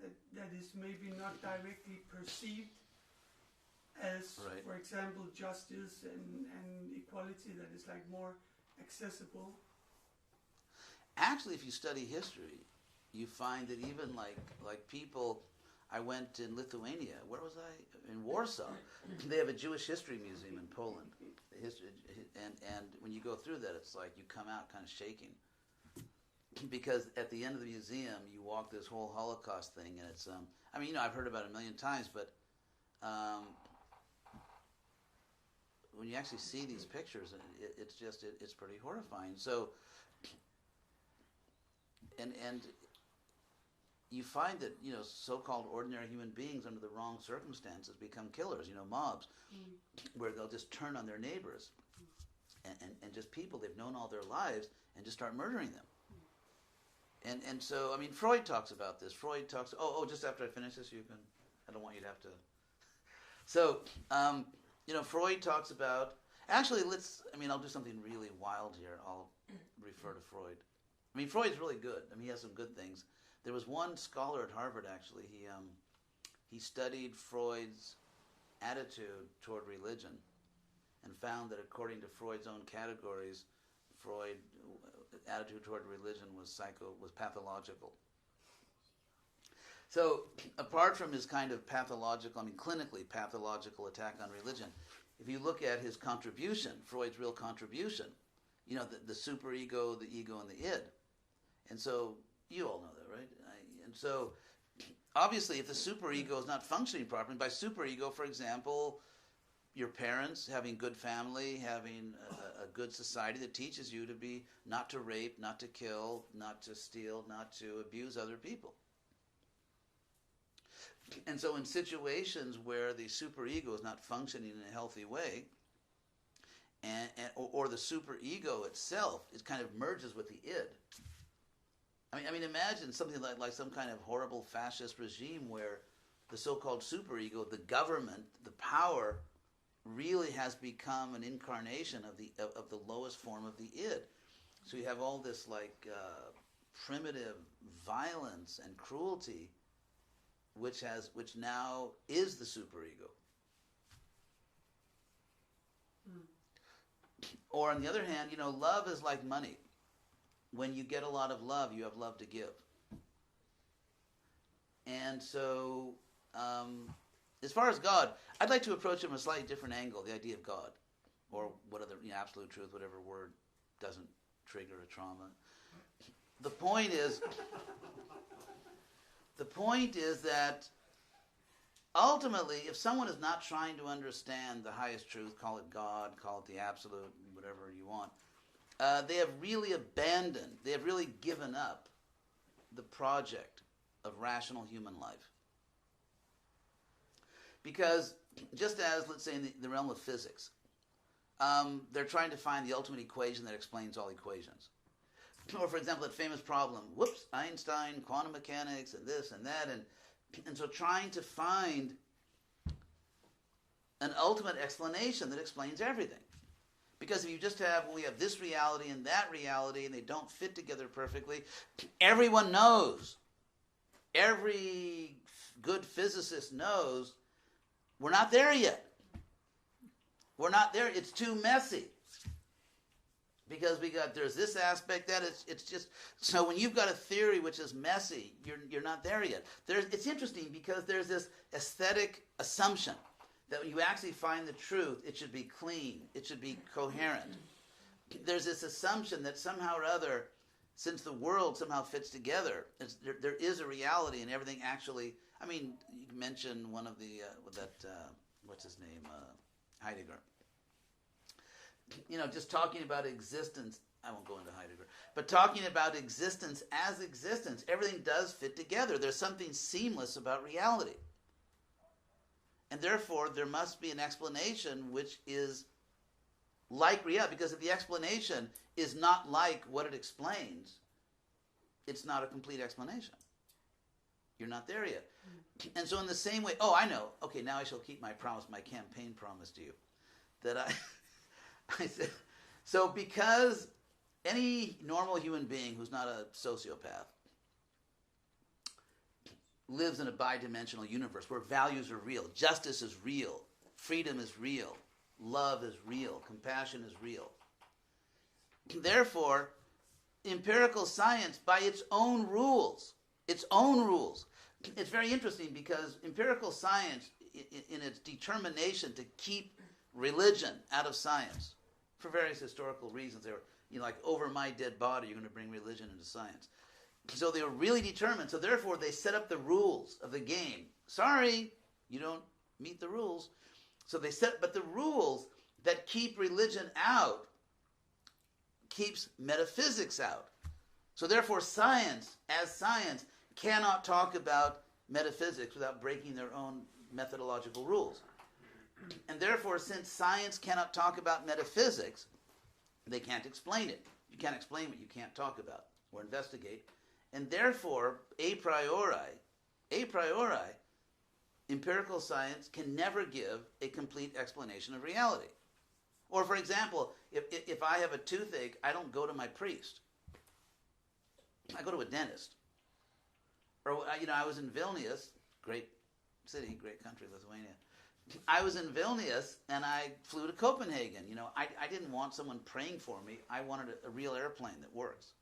is maybe not directly perceived as, right, for example, justice and equality, that is like more accessible? Actually, if you study history, you find that even like people, I went in Lithuania. Where was I? In Warsaw. They have a Jewish history museum in Poland. And when you go through that, it's like you come out kind of shaking. Because at the end of the museum, you walk this whole Holocaust thing, and it's, I've heard about it a million times, but when you actually see these pictures, it's pretty horrifying. So, and you find that, so-called ordinary human beings under the wrong circumstances become killers, mobs, where they'll just turn on their neighbors and just people they've known all their lives and just start murdering them. And so, Freud talks about this. Freud talks, just after I finish this, I don't want you to have to. So, Freud talks about, actually, I'll do something really wild here. I'll refer to Freud. Freud's really good. He has some good things. There was one scholar at Harvard, actually, he studied Freud's attitude toward religion and found that according to Freud's own categories, Freud's attitude toward religion was pathological. So, apart from his kind of pathological, clinically pathological attack on religion, if you look at his contribution, Freud's real contribution, the superego, the ego, and the id. And so, you all know that, right? And so, obviously, if the superego is not functioning properly, by superego, for example, your parents, having good family, having a good society that teaches you to be, not to rape, not to kill, not to steal, not to abuse other people. And so in situations where the superego is not functioning in a healthy way, or the superego itself, it kind of merges with the id. Imagine something like some kind of horrible fascist regime where the so-called superego, the government, the power, really has become an incarnation of the lowest form of the id. So you have all this primitive violence and cruelty, which now is the superego. Or on the other hand, love is like money. When you get a lot of love, you have love to give. And so, as far as God, I'd like to approach it from a slightly different angle, the idea of God, or what other, absolute truth, whatever word doesn't trigger a trauma. The point is that ultimately, if someone is not trying to understand the highest truth, call it God, call it the absolute, whatever you want, they have really abandoned, they have really given up the project of rational human life. Because just as, let's say, in the realm of physics, they're trying to find the ultimate equation that explains all equations. Or, for example, that famous problem, Einstein, quantum mechanics, and this and that, and so trying to find an ultimate explanation that explains everything. Because if you just have, we have this reality and that reality, and they don't fit together perfectly, everyone knows, every good physicist knows, we're not there yet. We're not there. It's too messy. Because there's this aspect that it's just, so when you've got a theory which is messy, you're not there yet. It's interesting because there's this aesthetic assumption that when you actually find the truth, it should be clean, it should be coherent. There's this assumption that somehow or other, since the world somehow fits together, there is a reality and everything actually, you can mention one of the, what's his name, Heidegger. Just talking about existence, I won't go into Heidegger, but talking about existence as existence, everything does fit together. There's something seamless about reality. And therefore, there must be an explanation which is like reality, because if the explanation is not like what it explains, it's not a complete explanation. You're not there yet. And so in the same way, I know, okay, now I shall keep my promise, my campaign promise to you, that I said, so because any normal human being who's not a sociopath lives in a bi-dimensional universe where values are real, justice is real, freedom is real, love is real, compassion is real. Therefore, empirical science, by its own rules, it's very interesting because empirical science, in its determination to keep religion out of science, for various historical reasons, they were, like, over my dead body, you're going to bring religion into science. So they were really determined. So therefore, they set up the rules of the game. Sorry, you don't meet the rules. So they but the rules that keep religion out keeps metaphysics out. So therefore, science, as science, cannot talk about metaphysics without breaking their own methodological rules. And therefore, since science cannot talk about metaphysics, they can't explain it. You can't explain what you can't talk about or investigate. And therefore, a priori, empirical science can never give a complete explanation of reality. Or, for example, if I have a toothache, I don't go to my priest. I go to a dentist. Or, I was in Vilnius, great city, great country, Lithuania. I was in Vilnius, and I flew to Copenhagen. I didn't want someone praying for me. I wanted a real airplane that works.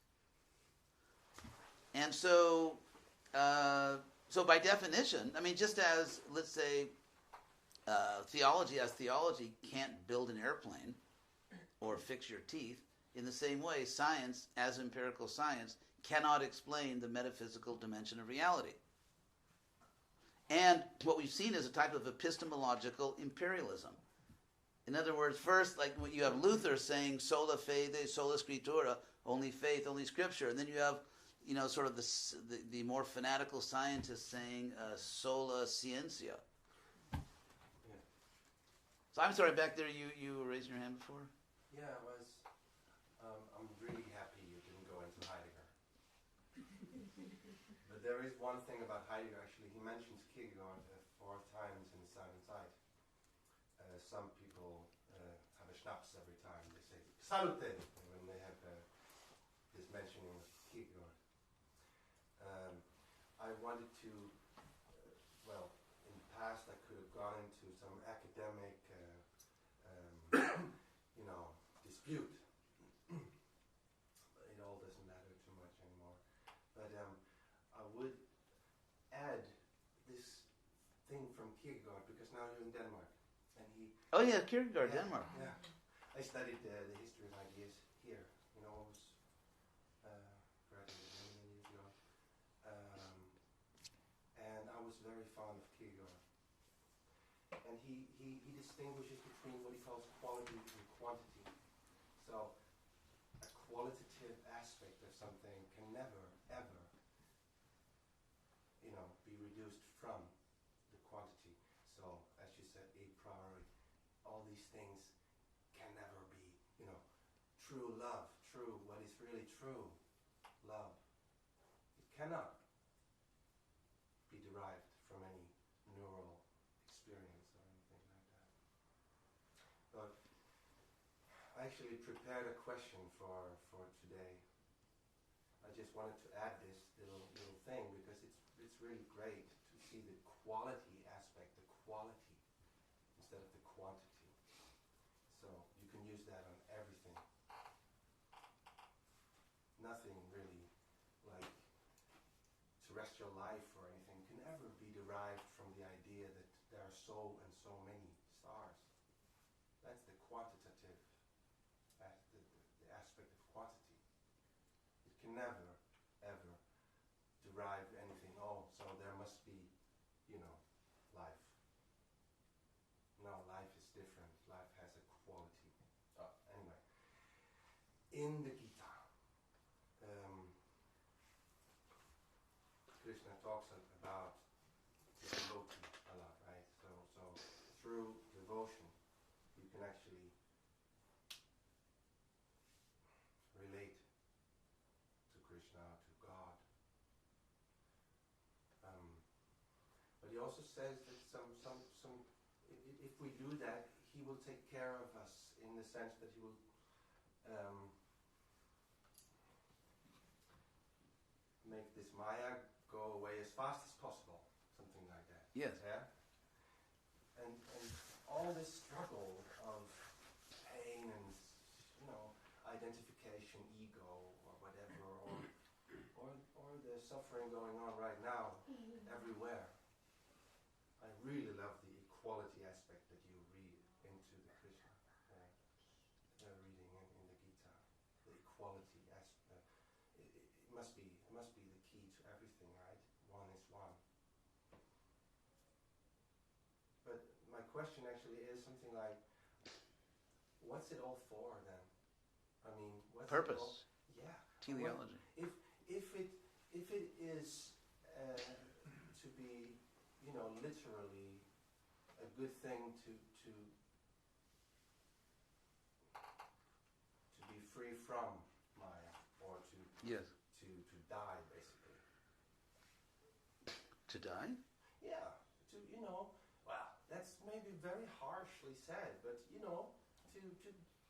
And so by definition, just as, let's say, theology as theology can't build an airplane or fix your teeth, in the same way, science as empirical science cannot explain the metaphysical dimension of reality. And what we've seen is a type of epistemological imperialism. In other words, first, like you have Luther saying sola fide, sola scriptura, only faith, only scripture. And then you have, sort of the more fanatical scientists saying sola scientia. Yeah. So I'm sorry, back there, you were raising your hand before? Yeah, I was. I'm really happy you didn't go into Heidegger. But there is one thing about Heidegger, actually. He mentions Kierkegaard 4 times in Silent Side. Some people have a schnapps every time they say Salute when they have this mentioning of Kierkegaard. I wanted to, well, in the past I could have gone into some academic, dispute. It all doesn't matter too much anymore. But I would add this thing from Kierkegaard, because now you're in Denmark, and he. Oh yeah, Kierkegaard, Yeah, Denmark. Yeah, I studied the history of ideas here. I was graduated many years ago, and I was very fond of Kierkegaard. And he distinguishes between what he calls quality and quantity. So a qualitative aspect of something can never, ever, be reduced from the quantity. So, as you said, a priori, all these things can never be, true love, true, what is really true love. It cannot be derived from any neural experience or anything like that. But I actually prepared a question for today. I just wanted to add this little thing because it's really great to see the quality aspect, the quality instead of the quantity. So you can use that on everything. Nothing really like terrestrial life or anything can ever be derived from the idea that there are so and so many stars. That's the quantitative, the aspect of quantity. It can never, ever derive anything. Oh, so there must be, life. No, life is different. Life has a quality. Anyway, in the Gita, Krishna talks about the devotee a lot, right? So through devotion, you can actually relate to Krishna, to God. But he also says that if we do that, he will take care of us in the sense that he will make this Maya go away as fast as possible, something like that. Yes. Yeah. And all this struggle of pain and identification, ego, or whatever, or the suffering going on right now everywhere. I really love the equality aspect that you read into the Krishna reading in the Gita. The equality aspect. It must be the key to everything, right? One is one. But my question actually is something like, what's it all for then? I mean, what's Purpose. It all? Yeah. Teleology. If it is to be, literally a good thing to be free from Maya, or to Yes. to die basically. To die? Yeah, well, that's maybe very harshly said, but to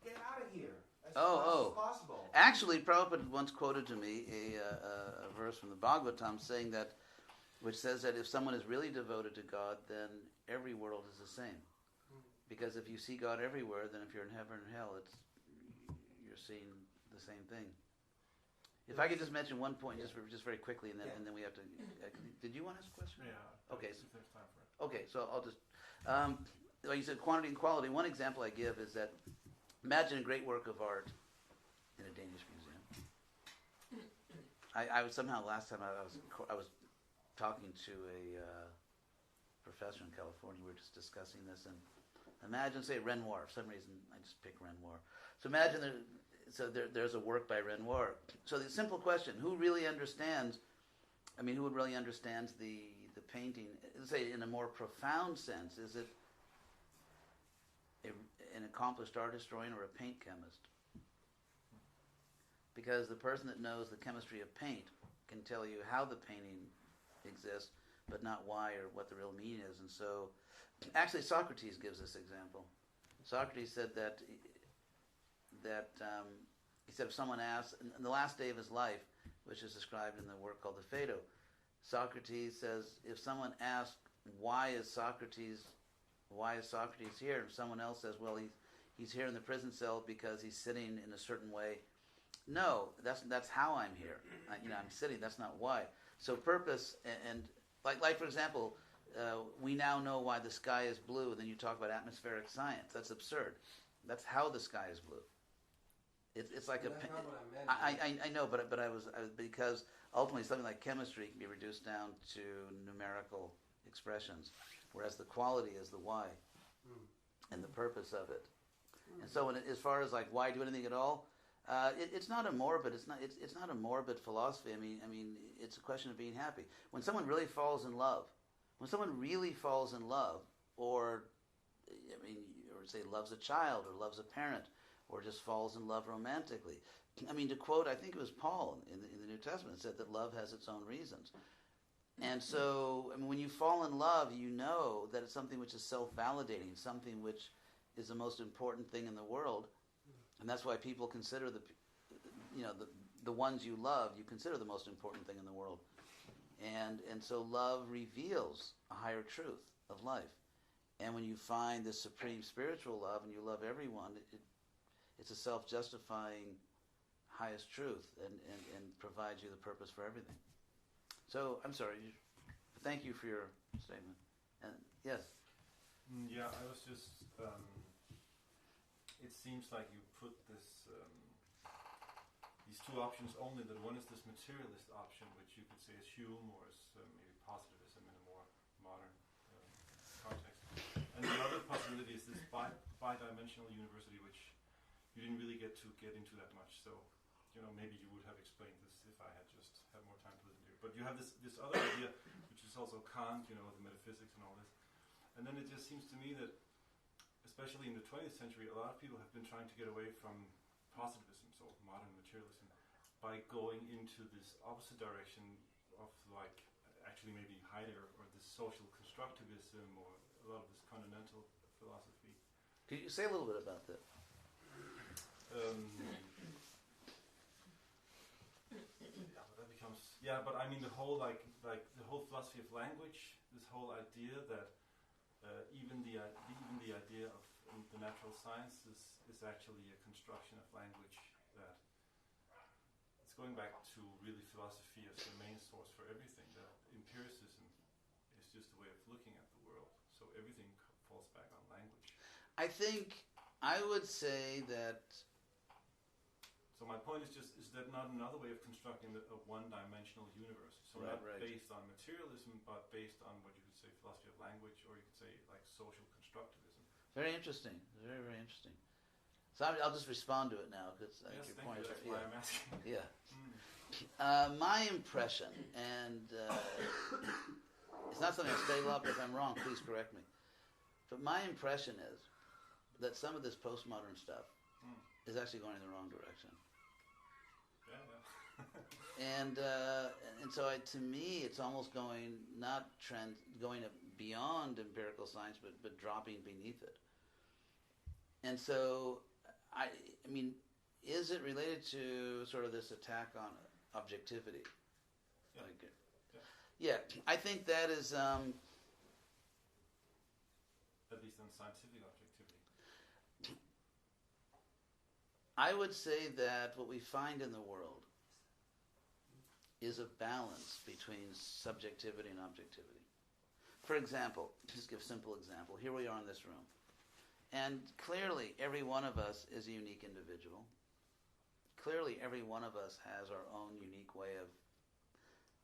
get out of here as fast as possible. Actually, Prabhupada once quoted to me a verse from the Bhagavatam saying that, which says that if someone is really devoted to God, then every world is the same. Because if you see God everywhere, then if you're in heaven and hell, you're seeing the same thing. If I could just mention one point, just very quickly, and then we have to. Did you want to ask a question? Yeah. Okay. If there's time for it. Okay, so I'll just. Like you said, quantity and quality. One example I give is that imagine a great work of art in a Danish museum. I was somehow last time I was talking to a professor in California. We were just discussing this, and imagine, say, Renoir. For some reason, I just pick Renoir. So imagine there's a work by Renoir. So the simple question: who really understands? I mean, who would really understand the painting? Say, in a more profound sense, is it an accomplished art historian or a paint chemist? Because the person that knows the chemistry of paint can tell you how the painting exists, but not why or what the real meaning is. And so, actually, Socrates gives this example. Socrates said that he said if someone asked, in the last day of his life, which is described in the work called the Phaedo, Socrates says, if someone asks, why is Socrates here? And someone else says, well, he's here in the prison cell because he's sitting in a certain way. No, that's how I'm here. I'm sitting. That's not why. So purpose and like for example, we now know why the sky is blue. And then you talk about atmospheric science. That's absurd. That's how the sky is blue. It's like That's not what I meant. I know, but I was because ultimately something like chemistry can be reduced down to numerical expressions, whereas the quality is the why and the purpose of it. And so, as far as like why do anything at all, it's not a morbid. It's not a morbid philosophy. I mean, it's a question of being happy. When someone really falls in love, or say loves a child or loves a parent, or just falls in love romantically. I mean, to quote, I think it was Paul in the New Testament, said that love has its own reasons. And so, when you fall in love, you know that it's something which is self-validating, something which is the most important thing in the world. And that's why people consider the ones you love, you consider the most important thing in the world. And so love reveals a higher truth of life. And when you find this supreme spiritual love and you love everyone, it's a self-justifying highest truth and provides you the purpose for everything. So, I'm sorry. Thank you for your statement. And yes? Yeah, I was just... it seems like you put these two options only, that one is this materialist option, which you could say is Hume, or is maybe positivism in a more modern context. And the other possibility is this bi-dimensional university, which you didn't really get into that much. So, maybe you would have explained this if I had just had more time to listen to you. But you have this other idea, which is also Kant, the metaphysics and all this. And then it just seems to me that, especially in the 20th century, a lot of people have been trying to get away from positivism, so modern materialism, by going into this opposite direction of actually maybe Heidegger, or this social constructivism, or a lot of this continental philosophy. Could you say a little bit about that? But I mean the whole the whole philosophy of language, this whole idea that even the idea of the natural sciences is actually a construction of language, that it's going back to really philosophy as the main source for everything, that empiricism is just a way of looking at the world, so everything falls back on language. I would say that... So my point is that not another way of constructing a one-dimensional universe, so not based on materialism, but based on what you could say philosophy of language, or you could say like social constructivism. Very interesting. Very, very interesting. So I'll just respond to it now, because I think your point is... That's why I'm asking. Yeah. My impression, and it's not something I study a lot, but if I'm wrong, please correct me. But my impression is that some of this postmodern stuff is actually going in the wrong direction. And so to me, it's almost going beyond empirical science, but dropping beneath it. And so, I mean, is it related to sort of this attack on objectivity? Yeah, I think that is... at least on scientific objectivity. I would say that what we find in the world is a balance between subjectivity and objectivity. For example, just give a simple example. Here we are in this room. And clearly, every one of us is a unique individual. Clearly, every one of us has our own unique way of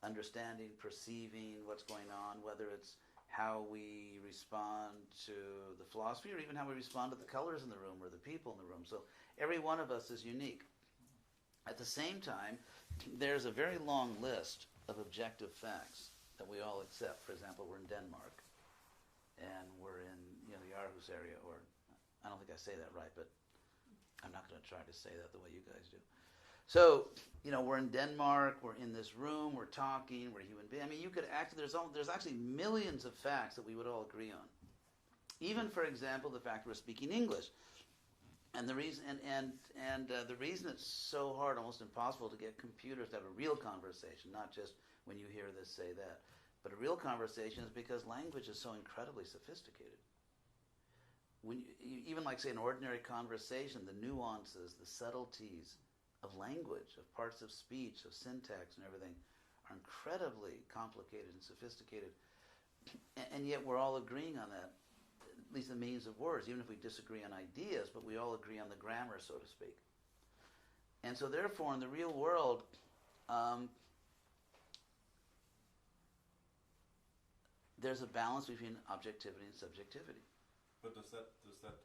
understanding, perceiving what's going on, whether it's how we respond to the philosophy, or even how we respond to the colors in the room or the people in the room. So every one of us is unique. At the same time, there's a very long list of objective facts that we all accept. For example, we're in Denmark, and we're in the Aarhus area, or I don't think I say that right, but I'm not going to try to say that the way you guys do. So, we're in Denmark, we're in this room, we're talking, we're human beings. I mean, there's actually millions of facts that we would all agree on. Even, for example, the fact we're speaking English. And the reason the reason it's so hard, almost impossible, to get computers to have a real conversation, not just when you hear this say that. But a real conversation is because language is so incredibly sophisticated. When you, even like say an ordinary conversation, the nuances, the subtleties of language, of parts of speech, of syntax and everything are incredibly complicated and sophisticated. And yet we're all agreeing on that, at least the meanings of words, even if we disagree on ideas, but we all agree on the grammar, so to speak. And so therefore in the real world, there's a balance between objectivity and subjectivity. But does that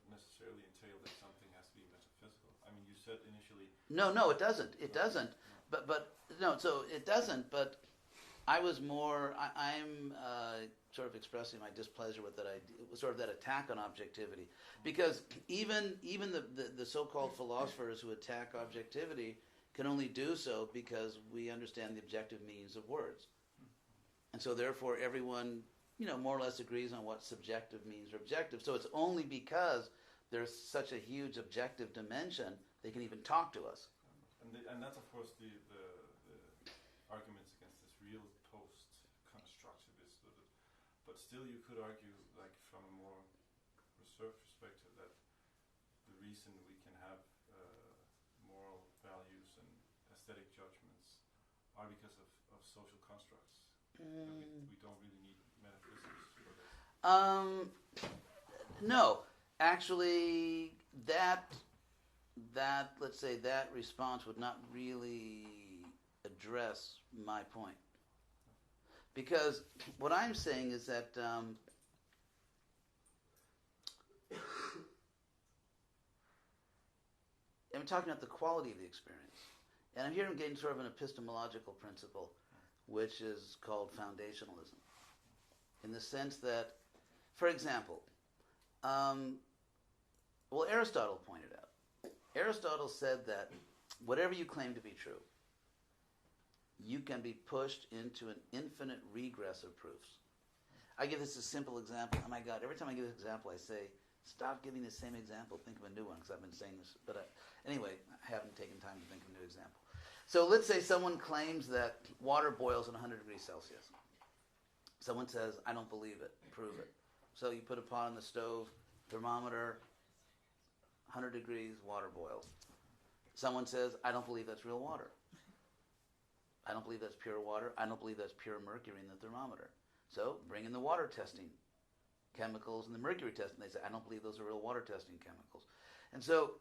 necessarily entail that something has to be metaphysical? I mean, you said initially. No, it doesn't. It doesn't. But no. So it doesn't. But I was more. I'm sort of expressing my displeasure with that idea, sort of that attack on objectivity, because even the so-called philosophers who attack objectivity can only do so because we understand the objective meanings of words, and so therefore everyone, more or less agrees on what subjective means or objective. So it's only because there's such a huge objective dimension they can even talk to us. And that's of course the arguments against this real post-constructivist. But still you could argue, like from a more reserved perspective, that the reason we can have moral values and aesthetic judgments are because of social constructs. We don't really need metaphysics for that. No, actually, that let's say that response would not really address my point, because what I'm saying is that I'm talking about the quality of the experience, and I'm here I'm getting sort of an epistemological principle, which is called foundationalism, in the sense that, for example, Aristotle pointed out. Aristotle said that whatever you claim to be true, you can be pushed into an infinite regress of proofs. I give this a simple example. Oh my God, every time I give this example, I say, stop giving the same example, think of a new one, because I've been saying this. But anyway, I haven't taken time to think of a new example. So let's say someone claims that water boils at 100 degrees Celsius. Someone says, I don't believe it, prove it. So you put a pot on the stove, thermometer, 100 degrees, water boils. Someone says, I don't believe that's real water. I don't believe that's pure water. I don't believe that's pure mercury in the thermometer. So bring in the water testing chemicals and the mercury testing. They say, I don't believe those are real water testing chemicals. And so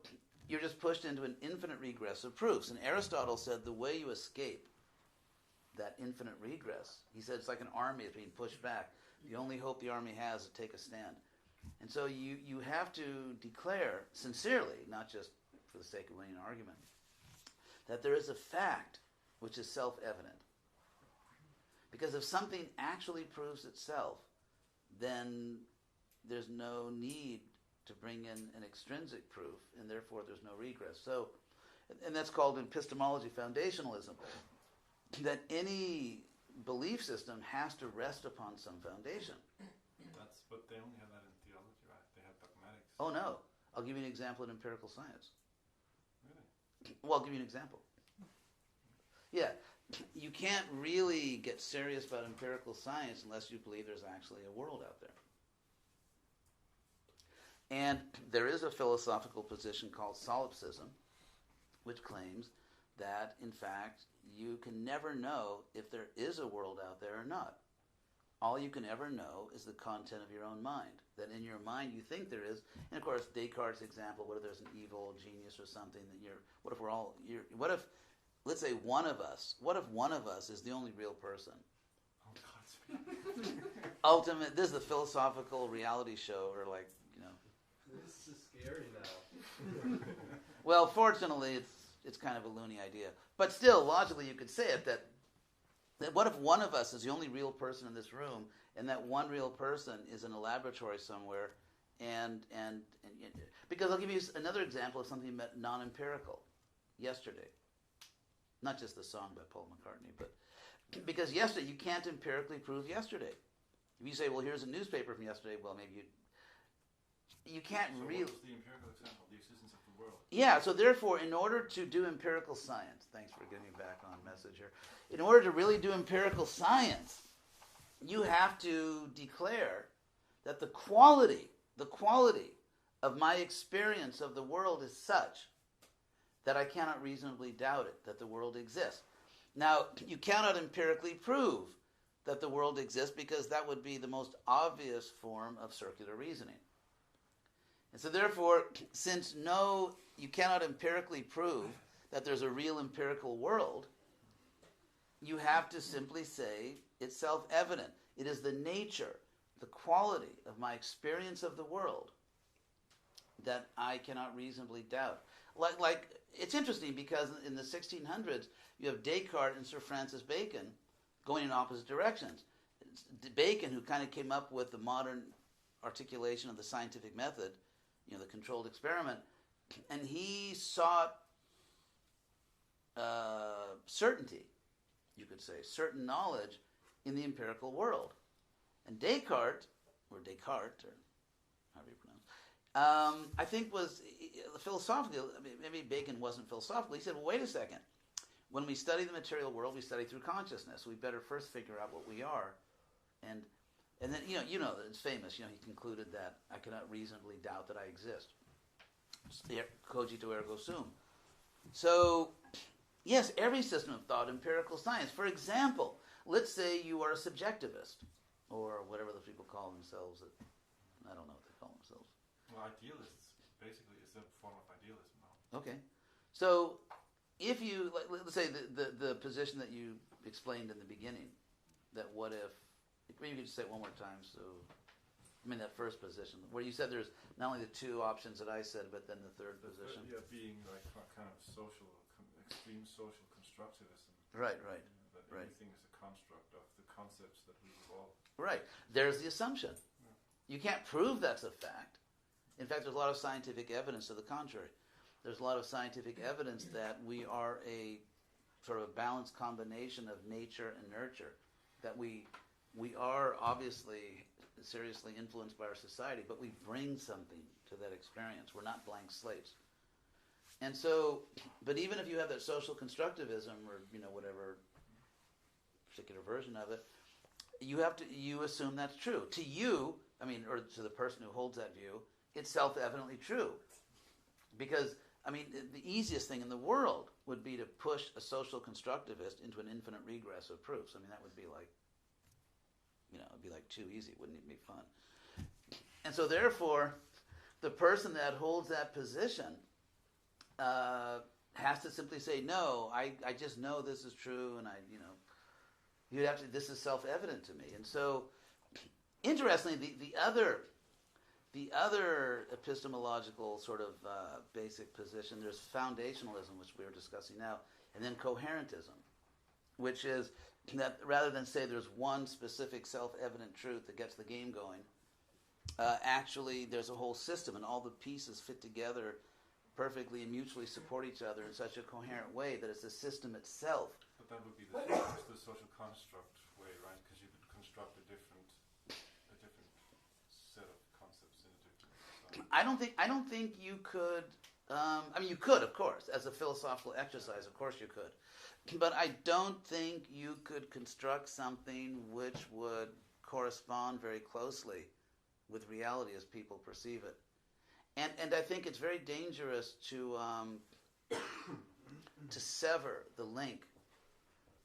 you're just pushed into an infinite regress of proofs. And Aristotle said the way you escape that infinite regress, he said it's like an army is being pushed back. The only hope the army has is to take a stand. And so you have to declare sincerely, not just for the sake of winning an argument, that there is a fact which is self-evident. Because if something actually proves itself, then there's no need to bring in an extrinsic proof, and therefore there's no regress. So, and that's called in epistemology foundationalism, that any belief system has to rest upon some foundation. But they only have that in theology, right? They have dogmatics. Oh no. I'll give you an example in empirical science. Really? Well, I'll give you an example. Yeah. You can't really get serious about empirical science unless you believe there's actually a world out there. And there is a philosophical position called solipsism, which claims that, in fact, you can never know if there is a world out there or not. All you can ever know is the content of your own mind. That in your mind you think there is. And of course, Descartes' example, what if there's an evil genius or something that what if, let's say what if one of us is the only real person? Oh, God. Ultimate, this is the philosophical reality show, or like, This is scary now. Well, fortunately, it's kind of a loony idea. But still, logically, you could say it, that what if one of us is the only real person in this room, and that one real person is in a laboratory somewhere, and because I'll give you another example of something non-empirical. Yesterday, not just the song by Paul McCartney, but because yesterday you can't empirically prove yesterday. If you say, well, here's a newspaper from yesterday, well, maybe you can't So really... what was the empirical example? The existence of the world. Yeah, so therefore, in order to do empirical science, thanks for getting me back on message here. In order to really do empirical science, you have to declare that the quality of my experience of the world is such that I cannot reasonably doubt it, that the world exists. Now, you cannot empirically prove that the world exists because that would be the most obvious form of circular reasoning. And so therefore, since you cannot empirically prove that there's a real empirical world, you have to simply say it's self-evident. It is the nature, the quality of my experience of the world that I cannot reasonably doubt. Like it's interesting because in the 1600s, you have Descartes and Sir Francis Bacon going in opposite directions. It's Bacon, who kind of came up with the modern articulation of the scientific method, the controlled experiment, and he sought certainty, you could say, certain knowledge in the empirical world. And Descartes, or however you pronounce, I think was philosophically, maybe Bacon wasn't philosophical. He said, well, wait a second. When we study the material world, we study through consciousness. We better first figure out what we are. And then, it's famous, he concluded that I cannot reasonably doubt that I exist. Cogito ergo sum. So, yes, every system of thought, empirical science. For example, let's say you are a subjectivist, or whatever those people call themselves. I don't know what they call themselves. Well, idealists, basically, is a form of idealism now. Okay. So, if you, let's say the position that you explained in the beginning, that what if, maybe you could just say it one more time, that first position, where you said there's not only the two options that I said, but then the third position. Yeah, being like kind of extreme social constructivism. Right. That Right. everything is a construct of the concepts that we evolve. Right. There's the assumption. You can't prove that's a fact. In fact, there's a lot of scientific evidence to the contrary. There's a lot of scientific evidence that we are a sort of a balanced combination of nature and nurture, that we are obviously seriously influenced by our society, but we bring something to that experience. We're not blank slates. And so, but even if you have that social constructivism or, whatever particular version of it, you assume that's true. To you, or to the person who holds that view, it's self-evidently true. Because, the easiest thing in the world would be to push a social constructivist into an infinite regress of proofs. That would be like, it'd be like too easy. It wouldn't even be fun. And so therefore, the person that holds that position has to simply say, no, I just know this is true, and you'd have to, this is self-evident to me. And so, interestingly, the other epistemological sort of basic position, there's foundationalism, which we are discussing now, and then coherentism, which is that rather than say there's one specific self-evident truth that gets the game going, actually there's a whole system, and all the pieces fit together perfectly and mutually support each other in such a coherent way that it's the system itself. But that would be the social construct way, right? Because you could construct a different set of concepts in a different. I don't think you could. You could, of course, as a philosophical exercise. Of course, you could, but I don't think you could construct something which would correspond very closely with reality as people perceive it. And I think it's very dangerous to sever the link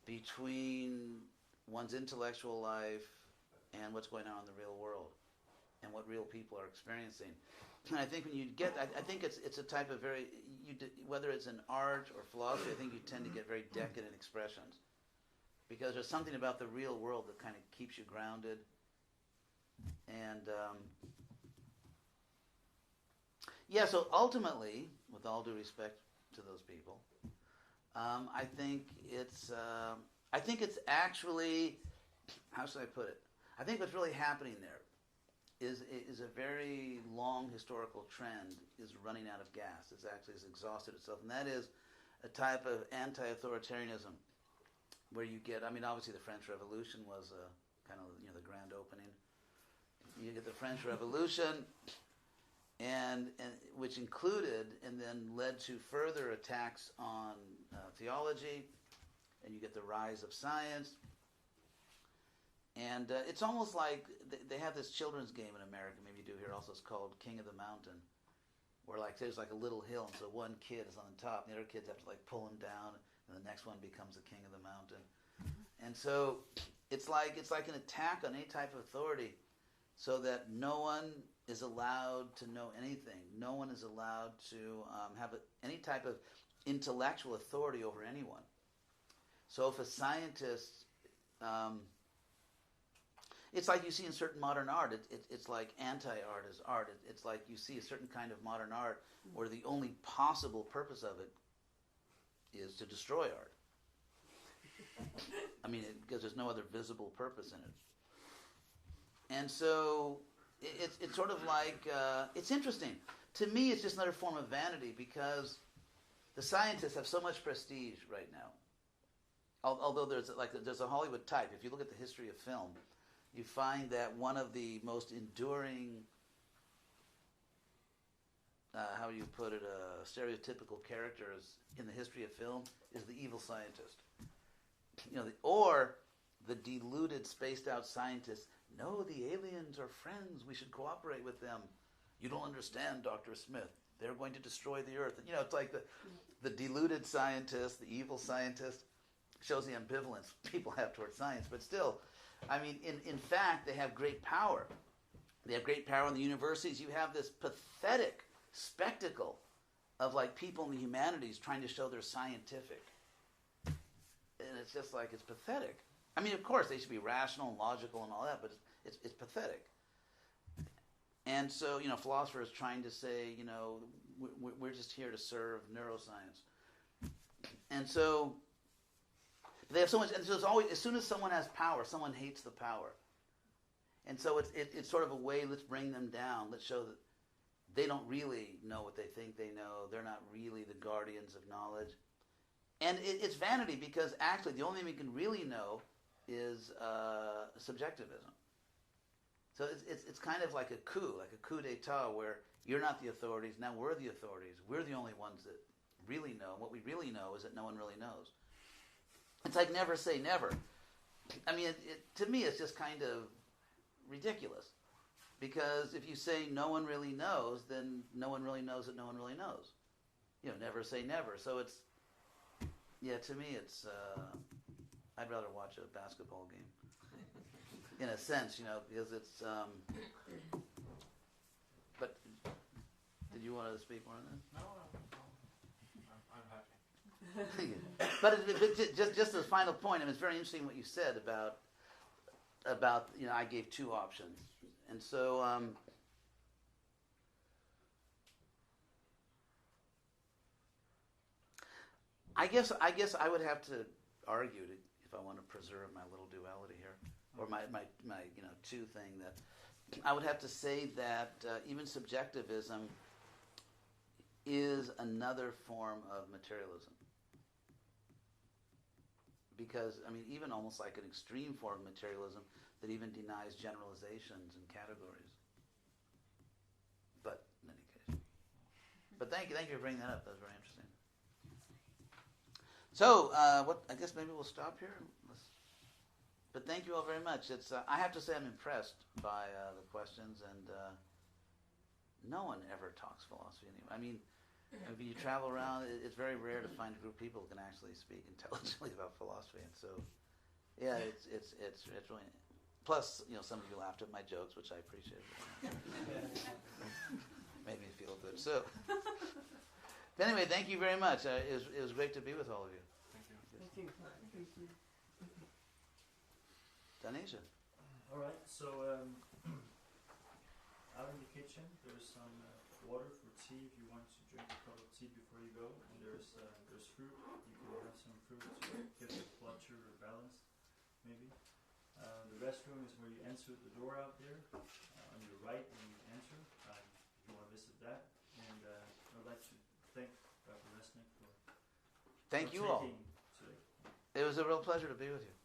between one's intellectual life and what's going on in the real world and what real people are experiencing. And I think when you get, I think it's a type of whether it's in art or philosophy, I think you tend to get very decadent expressions because there's something about the real world that kind of keeps you grounded. And so ultimately, with all due respect to those people, I think it's actually, how should I put it? I think what's really happening there is a very long historical trend is running out of gas. It's actually has exhausted itself, and that is a type of anti-authoritarianism where you get, obviously the French Revolution was kind of, the grand opening. You get the French Revolution, and which included and then led to further attacks on theology, and you get the rise of science. And it's almost like they have this children's game in America, maybe you do here also, it's called King of the Mountain, where like there's like a little hill, and so one kid is on the top, and the other kids have to like pull him down, and the next one becomes the king of the mountain. And so it's like an attack on any type of authority, so that no one is allowed to know anything. No one is allowed to have any type of intellectual authority over anyone. So if a scientist, it's like you see in certain modern art, it's like anti-art is art. It's like you see a certain kind of modern art where the only possible purpose of it is to destroy art. I mean, because there's no other visible purpose in it. And so it's sort of like, it's interesting. To me, it's just another form of vanity, because the scientists have so much prestige right now. Although there's a Hollywood type. If you look at the history of film, you find that one of the most enduring, how you put it, stereotypical characters in the history of film is the evil scientist. Or the deluded, spaced-out scientist. No, the aliens are friends. We should cooperate with them. You don't understand, Dr. Smith. They're going to destroy the earth. It's like the deluded scientist, the evil scientist, shows the ambivalence people have towards science. But still, I mean, in fact, they have great power. They have great power in the universities. You have this pathetic spectacle of like people in the humanities trying to show they're scientific. And it's just like, it's pathetic. I mean, of course, they should be rational and logical and all that, but it's pathetic. And so, philosophers trying to say, we're just here to serve neuroscience. And so they have so much, and so it's always, as soon as someone has power, someone hates the power. And so it's sort of a way, let's bring them down. Let's show that they don't really know what they think they know. They're not really the guardians of knowledge. And it's vanity, because actually the only thing we can really know is subjectivism. So it's kind of like a coup d'etat, where you're not the authorities, now we're the authorities. We're the only ones that really know. And what we really know is that no one really knows. It's like never say never. I mean, to me, it's just kind of ridiculous. Because if you say no one really knows, then no one really knows that no one really knows. Never say never. So it's, to me, it's, I'd rather watch a basketball game. In a sense, because it's, but did you want to speak more on that? No, I'm happy. But just as a final point, I mean, it's very interesting what you said about I gave two options, and so I guess I would have to argue if I want to preserve my little duality here, or my two thing, that I would have to say that even subjectivism is another form of materialism. Because, I mean, even almost like an extreme form of materialism that even denies generalizations and categories. But, in any case. But thank you for bringing that up. That was very interesting. So, I guess maybe we'll stop here. But thank you all very much. It's I have to say I'm impressed by the questions, and no one ever talks philosophy anymore. I mean, if you travel around, it's very rare to find a group of people who can actually speak intelligently about philosophy. And so, yeah, it's really. Plus, some of you laughed at my jokes, which I appreciate. Made me feel good. So, but anyway, thank you very much. It was great to be with all of you. Thank you. Thank you. Danisha. All right, so out in the kitchen, there's some water for tea if you want to drink a cup of tea before you go, and there's fruit. You can have some fruit to get the blood sugar balanced, maybe. The restroom is where you enter the door out there, on your right when you enter, if you want to visit that. And I'd like to thank Dr. Resnick for Thank you all. taking today. It was a real pleasure to be with you.